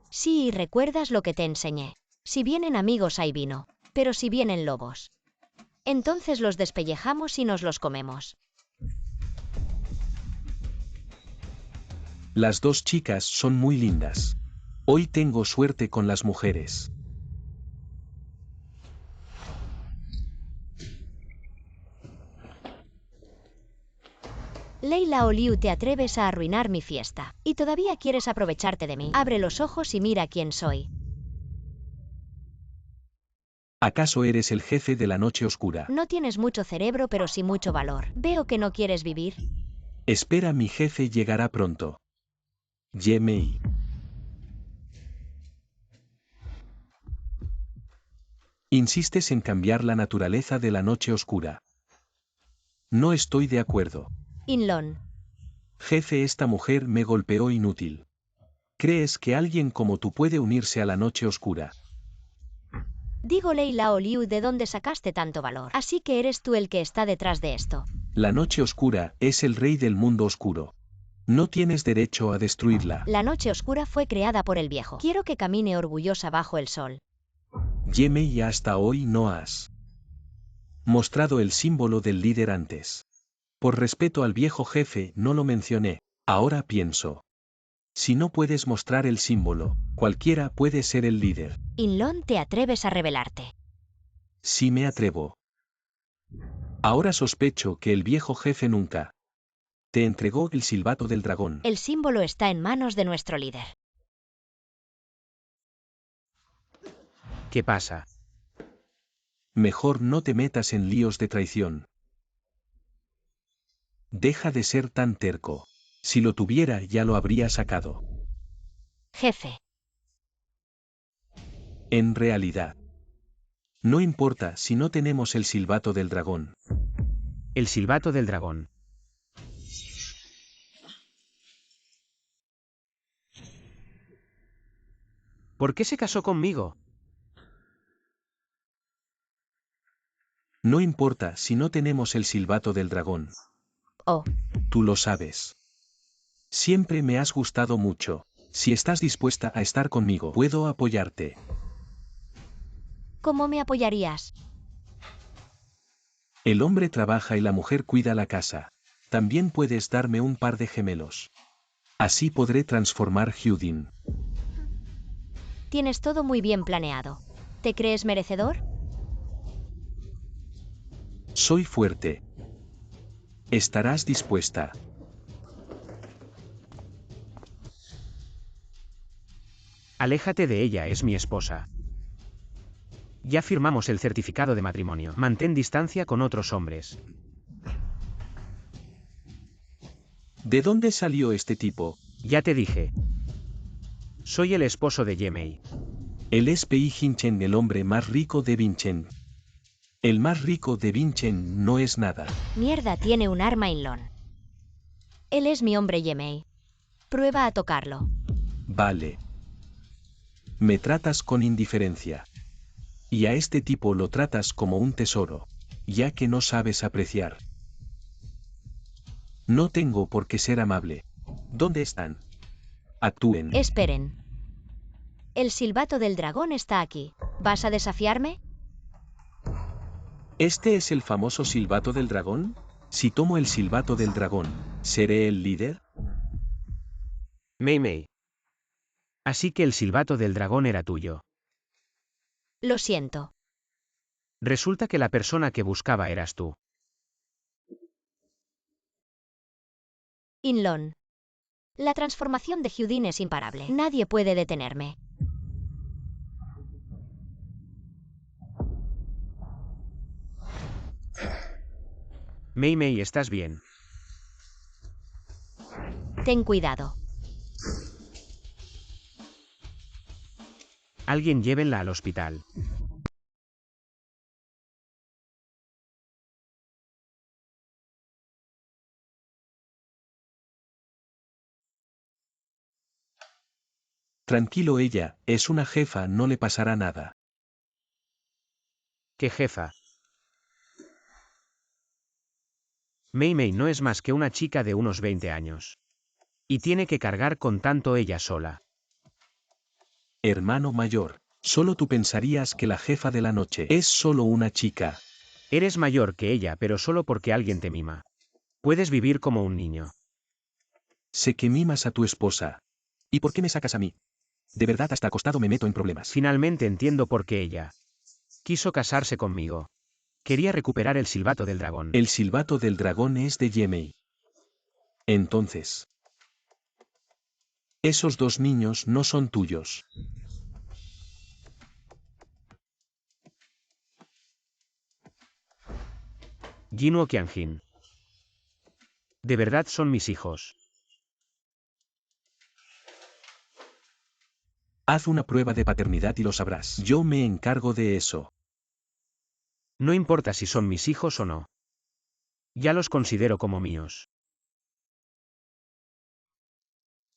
Sí, ¿recuerdas lo que te enseñé? Si vienen amigos hay vino, pero si vienen lobos, entonces los despellejamos y nos los comemos. Las dos chicas son muy lindas. Hoy tengo suerte con las mujeres. Lei Lao Liu, ¿te atreves a arruinar mi fiesta? ¿Y todavía quieres aprovecharte de mí? Abre los ojos y mira quién soy. ¿Acaso eres el jefe de la noche oscura? No tienes mucho cerebro, pero sí mucho valor. Veo que no quieres vivir. Espera, mi jefe llegará pronto. Ye Mei. Insistes en cambiar la naturaleza de la noche oscura. No estoy de acuerdo. Inlon. Jefe, esta mujer me golpeó inútil. ¿Crees que alguien como tú puede unirse a la noche oscura? Digo, Lei Lao Liu, ¿de dónde sacaste tanto valor? Así que eres tú el que está detrás de esto. La noche oscura es el rey del mundo oscuro. No tienes derecho a destruirla. La noche oscura fue creada por el viejo. Quiero que camine orgullosa bajo el sol. Ye Mei, hasta hoy no has mostrado el símbolo del líder antes. Por respeto al viejo jefe no lo mencioné. Ahora pienso. Si no puedes mostrar el símbolo, cualquiera puede ser el líder. Inlon, ¿te atreves a rebelarte? Sí me atrevo. Ahora sospecho que el viejo jefe nunca te entregó el silbato del dragón. El símbolo está en manos de nuestro líder. ¿Qué pasa? Mejor no te metas en líos de traición. Deja de ser tan terco. Si lo tuviera ya lo habría sacado. Jefe. En realidad. No importa si no tenemos el silbato del dragón. El silbato del dragón. ¿Por qué se casó conmigo? No importa si no tenemos el silbato del dragón. Oh. Tú lo sabes. Siempre me has gustado mucho. Si estás dispuesta a estar conmigo, puedo apoyarte. ¿Cómo me apoyarías? El hombre trabaja y la mujer cuida la casa. También puedes darme un par de gemelos. Así podré transformar Hyudin. Tienes todo muy bien planeado. ¿Te crees merecedor? Soy fuerte. ¿Estarás dispuesta? Aléjate de ella, es mi esposa. Ya firmamos el certificado de matrimonio. Mantén distancia con otros hombres. ¿De dónde salió este tipo? Ya te dije. Soy el esposo de Ye Mei. Él es Pei Hinchen, el hombre más rico de Vinchen. El más rico de Vinchen no es nada. Mierda, tiene un arma Inlon. Él es mi hombre Ye Mei. Prueba a tocarlo. Vale. Me tratas con indiferencia. Y a este tipo lo tratas como un tesoro, ya que no sabes apreciar. No tengo por qué ser amable. ¿Dónde están? Actúen. Esperen. El silbato del dragón está aquí. ¿Vas a desafiarme? ¿Este es el famoso silbato del dragón? Si tomo el silbato del dragón, ¿seré el líder? Mei Mei. Así que el silbato del dragón era tuyo. Lo siento. Resulta que la persona que buscaba eras tú. Inlon. La transformación de Hyudin es imparable. Nadie puede detenerme. Mei Mei, ¿estás bien? Ten cuidado. Alguien llévenla al hospital. Tranquilo, ella, es una jefa, no le pasará nada. ¿Qué jefa? Mei Mei no es más que una chica de unos 20 años. Y tiene que cargar con tanto ella sola. Hermano mayor, solo tú pensarías que la jefa de la noche es solo una chica. Eres mayor que ella, pero solo porque alguien te mima. Puedes vivir como un niño. Sé que mimas a tu esposa. ¿Y por qué me sacas a mí? De verdad, hasta acostado me meto en problemas. Finalmente entiendo por qué ella quiso casarse conmigo. Quería recuperar el silbato del dragón. El silbato del dragón es de Yemei. Entonces, esos dos niños no son tuyos. Jinwoo Qianjin. De verdad son mis hijos. Haz una prueba de paternidad y lo sabrás. Yo me encargo de eso. No importa si son mis hijos o no. Ya los considero como míos.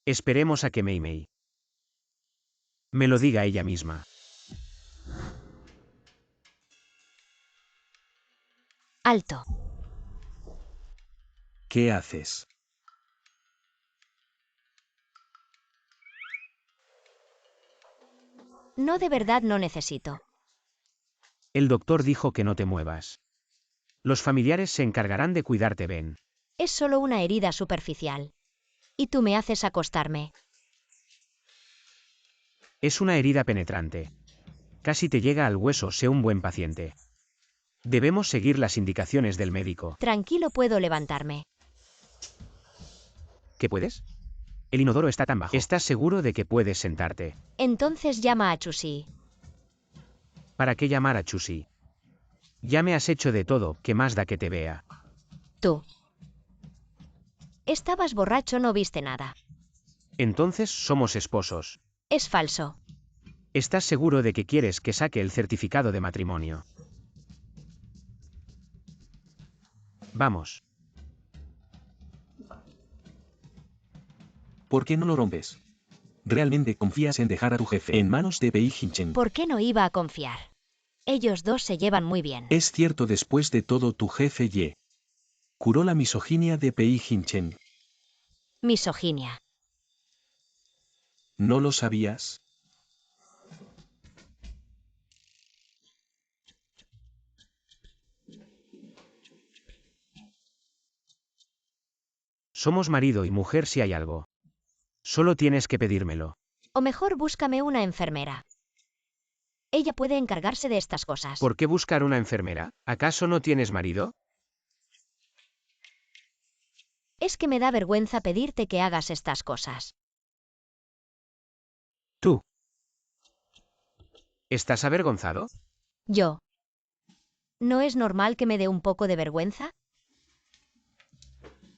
Esperemos a que Mei Mei me lo diga ella misma. Alto. ¿Qué haces? No, de verdad no necesito. El doctor dijo que no te muevas. Los familiares se encargarán de cuidarte, Ben. Es solo una herida superficial. Y tú me haces acostarme. Es una herida penetrante. Casi te llega al hueso, sé un buen paciente. Debemos seguir las indicaciones del médico. Tranquilo, puedo levantarme. ¿Qué puedes? El inodoro está tan bajo. ¿Estás seguro de que puedes sentarte? Entonces llama a Chusi. ¿Para qué llamar a Chusi? Ya me has hecho de todo, ¿qué más da que te vea? Tú. Estabas borracho, no viste nada. Entonces somos esposos. Es falso. ¿Estás seguro de que quieres que saque el certificado de matrimonio? Vamos. ¿Por qué no lo rompes? ¿Realmente confías en dejar a tu jefe en manos de Pei Hinchen? ¿Por qué no iba a confiar? Ellos dos se llevan muy bien. Es cierto, después de todo tu jefe Ye curó la misoginia de Pei Hinchen. Misoginia. ¿No lo sabías? Somos marido y mujer si hay algo. Solo tienes que pedírmelo. O mejor búscame una enfermera. Ella puede encargarse de estas cosas. ¿Por qué buscar una enfermera? ¿Acaso no tienes marido? Es que me da vergüenza pedirte que hagas estas cosas. ¿Tú? ¿Estás avergonzado? Yo. ¿No es normal que me dé un poco de vergüenza?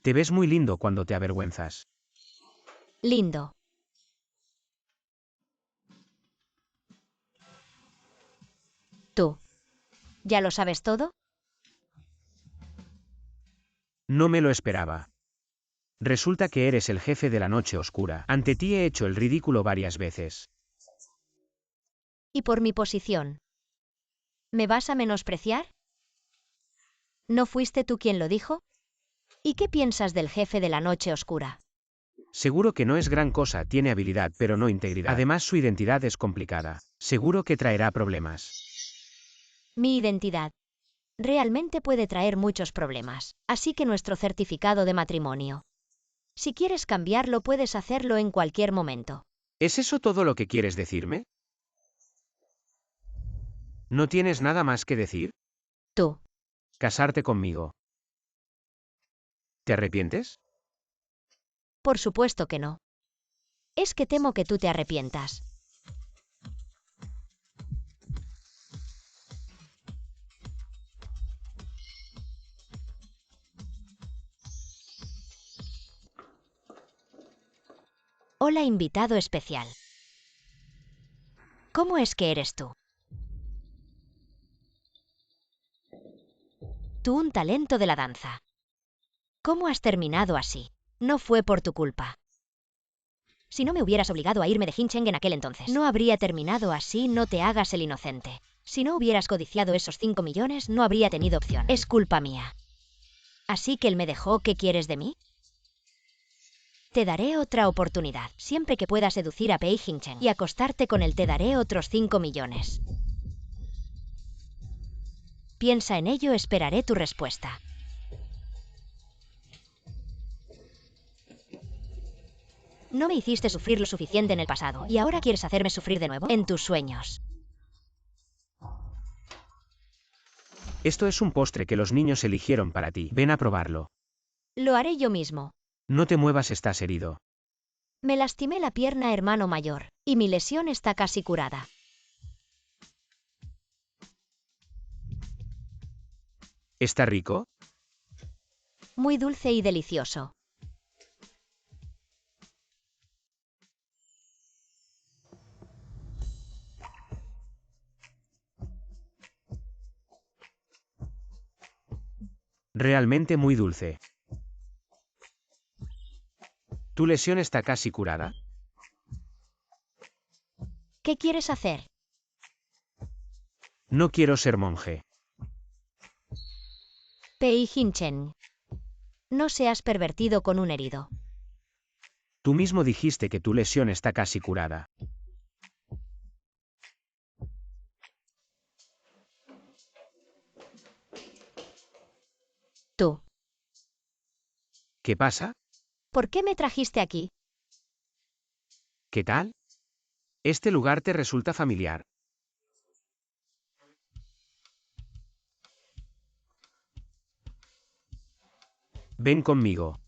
Te ves muy lindo cuando te avergüenzas. Lindo. ¿Tú? ¿Ya lo sabes todo? No me lo esperaba. Resulta que eres el jefe de la noche oscura. Ante ti he hecho el ridículo varias veces. ¿Y por mi posición? ¿Me vas a menospreciar? ¿No fuiste tú quien lo dijo? ¿Y qué piensas del jefe de la noche oscura? Seguro que no es gran cosa, tiene habilidad pero no integridad. Además su identidad es complicada. Seguro que traerá problemas. Mi identidad realmente puede traer muchos problemas, así que nuestro certificado de matrimonio. Si quieres cambiarlo, puedes hacerlo en cualquier momento. ¿Es eso todo lo que quieres decirme? ¿No tienes nada más que decir? Tú. Casarte conmigo. ¿Te arrepientes? Por supuesto que no. Es que temo que tú te arrepientas. Hola, invitado especial. ¿Cómo es que eres tú? Tú, un talento de la danza. ¿Cómo has terminado así? No fue por tu culpa. Si no me hubieras obligado a irme de Hincheng en aquel entonces, no habría terminado así. No te hagas el inocente. Si no hubieras codiciado esos 5 millones, no habría tenido opción. Es culpa mía. Así que él me dejó. ¿Qué quieres de mí? Te daré otra oportunidad. Siempre que puedas seducir a Pei Hincheng y acostarte con él, te daré otros 5 millones. Piensa en ello, esperaré tu respuesta. No me hiciste sufrir lo suficiente en el pasado, y ahora quieres hacerme sufrir de nuevo en tus sueños. Esto es un postre que los niños eligieron para ti. Ven a probarlo. Lo haré yo mismo. No te muevas, estás herido. Me lastimé la pierna, hermano mayor, y mi lesión está casi curada. ¿Está rico? Muy dulce y delicioso. Realmente muy dulce. ¿Tu lesión está casi curada? ¿Qué quieres hacer? No quiero ser monje. Pei Hincheng. No seas pervertido con un herido. Tú mismo dijiste que tu lesión está casi curada. Tú. ¿Qué pasa? ¿Por qué me trajiste aquí? ¿Qué tal? ¿Este lugar te resulta familiar? Ven conmigo.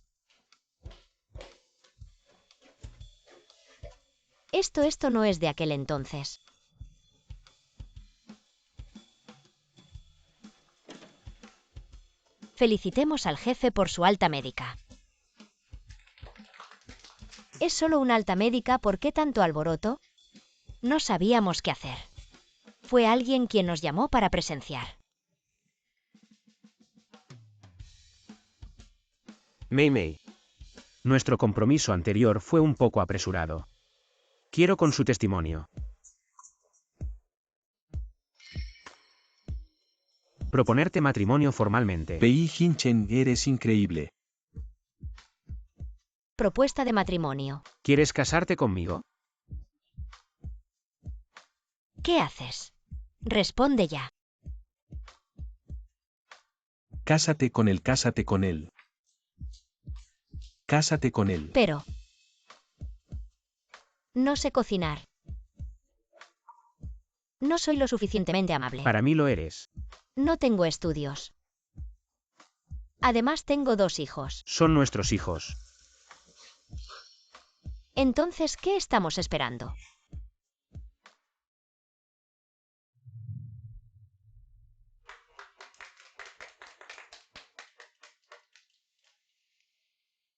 Esto no es de aquel entonces. Felicitemos al jefe por su alta médica. Es solo una alta médica, ¿por qué tanto alboroto? No sabíamos qué hacer. Fue alguien quien nos llamó para presenciar. Mei Mei. Nuestro compromiso anterior fue un poco apresurado. Quiero con su testimonio. Proponerte matrimonio formalmente. Pei Hincheng, eres increíble. Propuesta de matrimonio. ¿Quieres casarte conmigo? ¿Qué haces? Responde ya. Cásate con él, cásate con él. Cásate con él. Pero no sé cocinar. No soy lo suficientemente amable. Para mí lo eres. No tengo estudios. Además tengo 2 hijos. Son nuestros hijos. Entonces, ¿qué estamos esperando?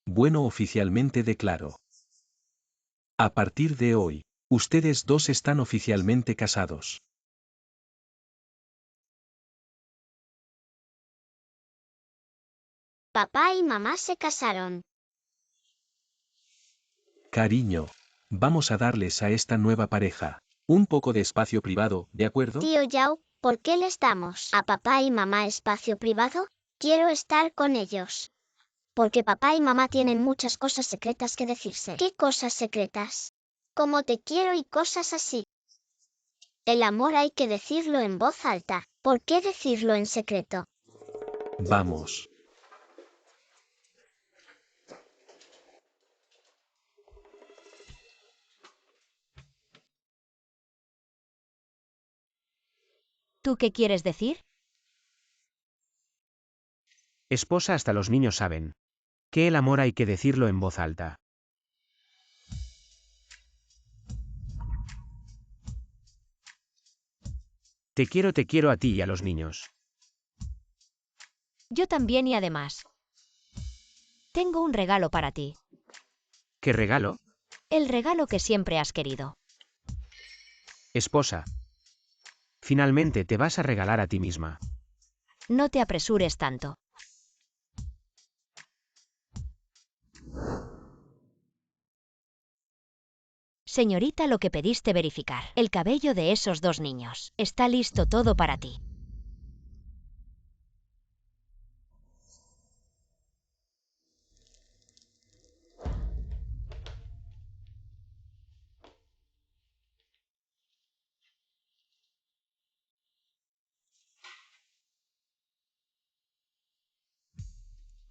Bueno, oficialmente declaro. A partir de hoy, ustedes dos están oficialmente casados. Papá y mamá se casaron. Cariño, vamos a darles a esta nueva pareja un poco de espacio privado, ¿de acuerdo? Tío Yao, ¿por qué les damos a papá y mamá espacio privado? Quiero estar con ellos. Porque papá y mamá tienen muchas cosas secretas que decirse. ¿Qué cosas secretas? Como te quiero y cosas así. El amor hay que decirlo en voz alta. ¿Por qué decirlo en secreto? Vamos. ¿Tú qué quieres decir? Esposa, hasta los niños saben. Que el amor hay que decirlo en voz alta. Te quiero a ti y a los niños. Yo también y además. Tengo un regalo para ti. ¿Qué regalo? El regalo que siempre has querido. Esposa. Finalmente te vas a regalar a ti misma. No te apresures tanto. Señorita, lo que pediste verificar. El cabello de esos dos niños. Está listo todo para ti.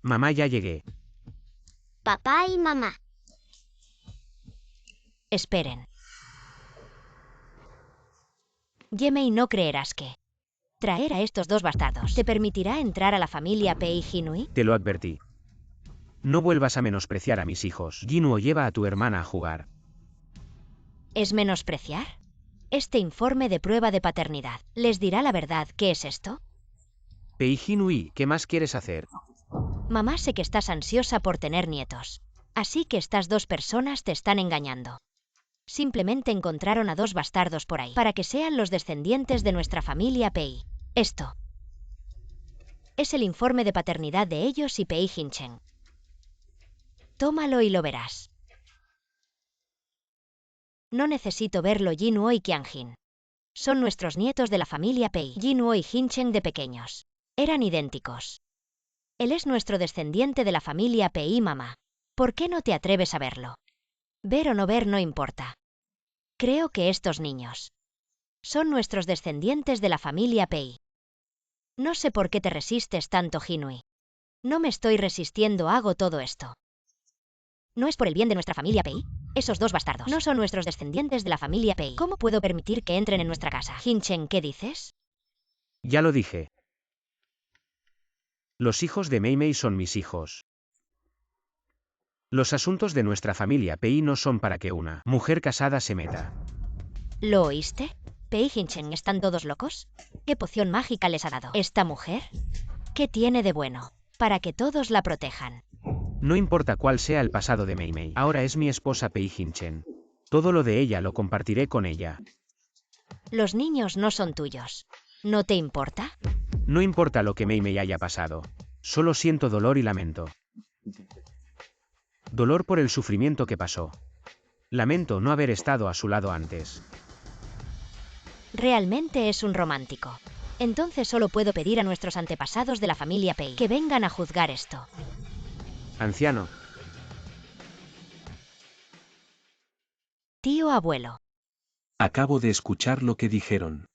Mamá, ya llegué. Papá y mamá. Esperen. Yemei, no creerás que traer a estos dos bastardos te permitirá entrar a la familia Pei Hinui. Te lo advertí. No vuelvas a menospreciar a mis hijos. Jinuo, lleva a tu hermana a jugar. ¿Es menospreciar? Este informe de prueba de paternidad les dirá la verdad. ¿Qué es esto? Pei Hinui, ¿qué más quieres hacer? Mamá, sé que estás ansiosa por tener nietos. Así que estas dos personas te están engañando. Simplemente encontraron a dos bastardos por ahí, para que sean los descendientes de nuestra familia Pei. Esto es el informe de paternidad de ellos y Pei Hinchen. Tómalo y lo verás. No necesito verlo. Jinuo y Qianjin son nuestros nietos de la familia Pei. Jinuo y Hinchen de pequeños eran idénticos. Él es nuestro descendiente de la familia Pei, mamá. ¿Por qué no te atreves a verlo? Ver o no ver no importa. Creo que estos niños son nuestros descendientes de la familia Pei. No sé por qué te resistes tanto, Jinui. No me estoy resistiendo, hago todo esto. ¿No es por el bien de nuestra familia Pei? Esos dos bastardos no son nuestros descendientes de la familia Pei. ¿Cómo puedo permitir que entren en nuestra casa? Hinchen, ¿qué dices? Ya lo dije. Los hijos de Meimei son mis hijos. Los asuntos de nuestra familia Pei no son para que una mujer casada se meta. ¿Lo oíste? Pei Hinchen, ¿están todos locos? ¿Qué poción mágica les ha dado esta mujer? ¿Qué tiene de bueno para que todos la protejan? No importa cuál sea el pasado de Meimei. Ahora es mi esposa Pei Hinchen. Todo lo de ella lo compartiré con ella. Los niños no son tuyos. ¿No te importa? No importa lo que Meimei haya pasado. Solo siento dolor y lamento. Dolor por el sufrimiento que pasó. Lamento no haber estado a su lado antes. Realmente es un romántico. Entonces solo puedo pedir a nuestros antepasados de la familia Pei que vengan a juzgar esto. Anciano. Tío abuelo. Acabo de escuchar lo que dijeron.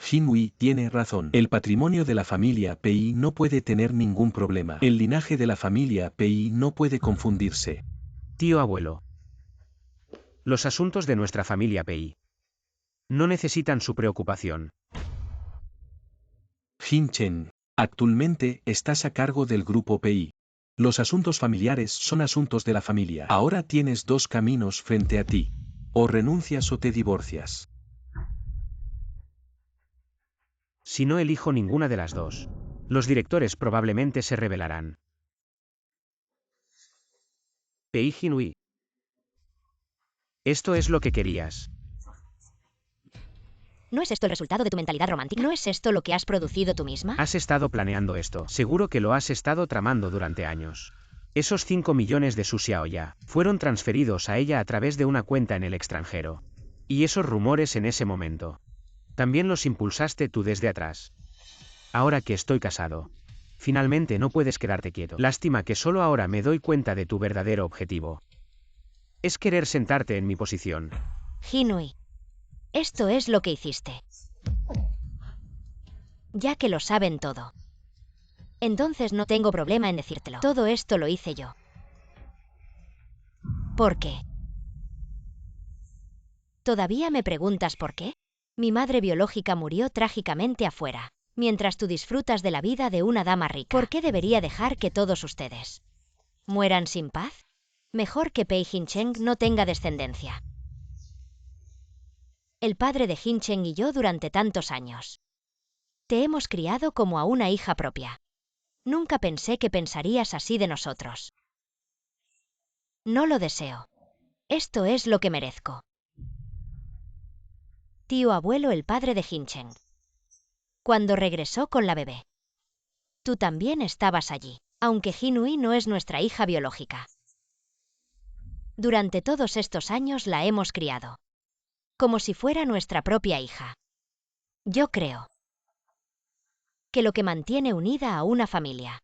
Jinui tiene razón. El patrimonio de la familia Pei no puede tener ningún problema. El linaje de la familia Pei no puede confundirse. Tío abuelo. Los asuntos de nuestra familia Pei no necesitan su preocupación. Hinchen, actualmente estás a cargo del grupo Pei. Los asuntos familiares son asuntos de la familia. Ahora tienes dos caminos frente a ti. O renuncias o te divorcias. Si no elijo ninguna de las dos, los directores probablemente se rebelarán. Pei Jinui. Esto es lo que querías. ¿No es esto el resultado de tu mentalidad romántica? ¿No es esto lo que has producido tú misma? Has estado planeando esto. Seguro que lo has estado tramando durante años. Esos 5 millones de su Xiaoya fueron transferidos a ella a través de una cuenta en el extranjero. Y esos rumores en ese momento. También los impulsaste tú desde atrás. Ahora que estoy casado. Finalmente no puedes quedarte quieto. Lástima que solo ahora me doy cuenta de tu verdadero objetivo. Es querer sentarte en mi posición. Jinui. Esto es lo que hiciste. Ya que lo saben todo. Entonces no tengo problema en decírtelo. Todo esto lo hice yo. ¿Por qué? ¿Todavía me preguntas por qué? Mi madre biológica murió trágicamente afuera, mientras tú disfrutas de la vida de una dama rica. ¿Por qué debería dejar que todos ustedes mueran sin paz? Mejor que Pei Hincheng no tenga descendencia. El padre de Hincheng y yo durante tantos años. Te hemos criado como a una hija propia. Nunca pensé que pensarías así de nosotros. No lo deseo. Esto es lo que merezco. Tío abuelo, el padre de Hincheng. Cuando regresó con la bebé. Tú también estabas allí, aunque Jinui no es nuestra hija biológica. Durante todos estos años la hemos criado. Como si fuera nuestra propia hija. Yo creo que lo que mantiene unida a una familia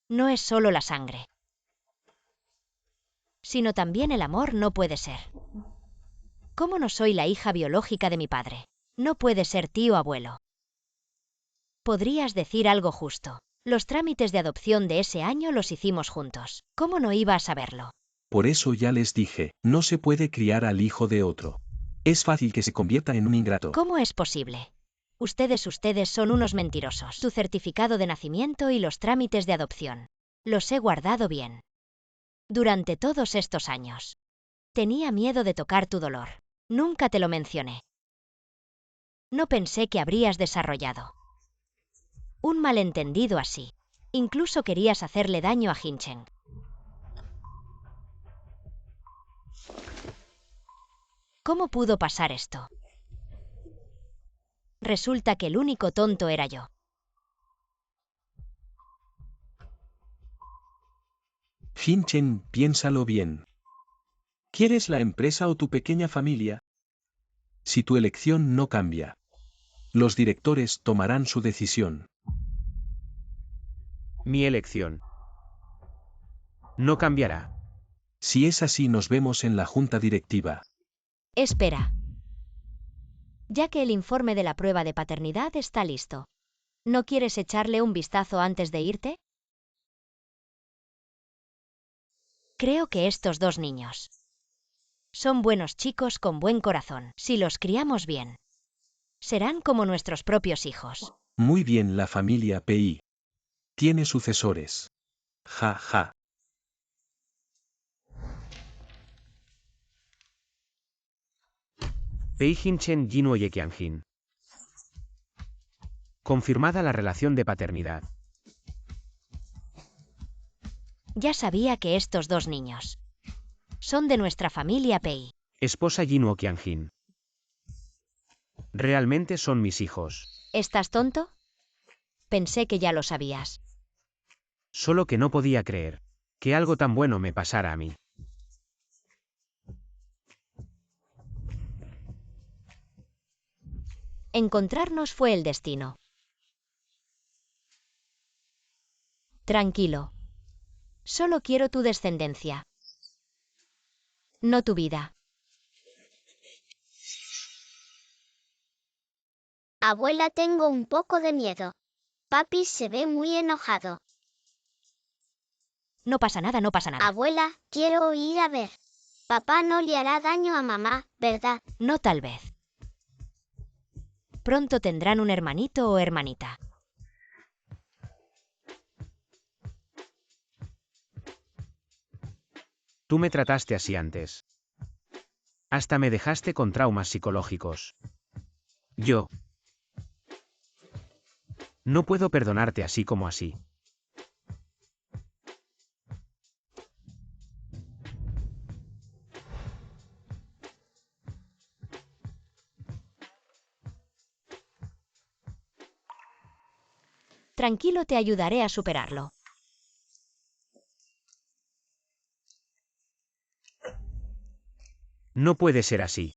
no es solo la sangre, sino también el amor. No puede ser. ¿Cómo no soy la hija biológica de mi padre? No puede ser, tío abuelo. Podrías decir algo justo. Los trámites de adopción de ese año los hicimos juntos. ¿Cómo no iba a saberlo? Por eso ya les dije, no se puede criar al hijo de otro. Es fácil que se convierta en un ingrato. ¿Cómo es posible? Ustedes son unos mentirosos. Tu certificado de nacimiento y los trámites de adopción. Los he guardado bien. Durante todos estos años. Tenía miedo de tocar tu dolor. Nunca te lo mencioné. No pensé que habrías desarrollado un malentendido así. Incluso querías hacerle daño a Hincheng. ¿Cómo pudo pasar esto? Resulta que el único tonto era yo. Hincheng, piénsalo bien. ¿Quieres la empresa o tu pequeña familia? Si tu elección no cambia, los directores tomarán su decisión. Mi elección no cambiará. Si es así, nos vemos en la junta directiva. Espera. Ya que el informe de la prueba de paternidad está listo, ¿no quieres echarle un vistazo antes de irte? Creo que estos dos niños son buenos chicos con buen corazón. Si los criamos bien, serán como nuestros propios hijos. Muy bien, la familia Pei tiene sucesores. Ja, ja. Pei Hinchen Jinue Yeqianjin. Confirmada la relación de paternidad. Ya sabía que estos dos niños son de nuestra familia Pei. Esposa Jinuo Qianjin. Realmente son mis hijos. ¿Estás tonto? Pensé que ya lo sabías. Solo que no podía creer que algo tan bueno me pasara a mí. Encontrarnos fue el destino. Tranquilo. Solo quiero tu descendencia. No tu vida. Abuela, tengo un poco de miedo. Papi se ve muy enojado. No pasa nada, no pasa nada. Abuela, quiero ir a ver. Papá no le hará daño a mamá, ¿verdad? No, tal vez. Pronto tendrán un hermanito o hermanita. Tú me trataste así antes. Hasta me dejaste con traumas psicológicos. Yo no puedo perdonarte así como así. Tranquilo, te ayudaré a superarlo. No puede ser así.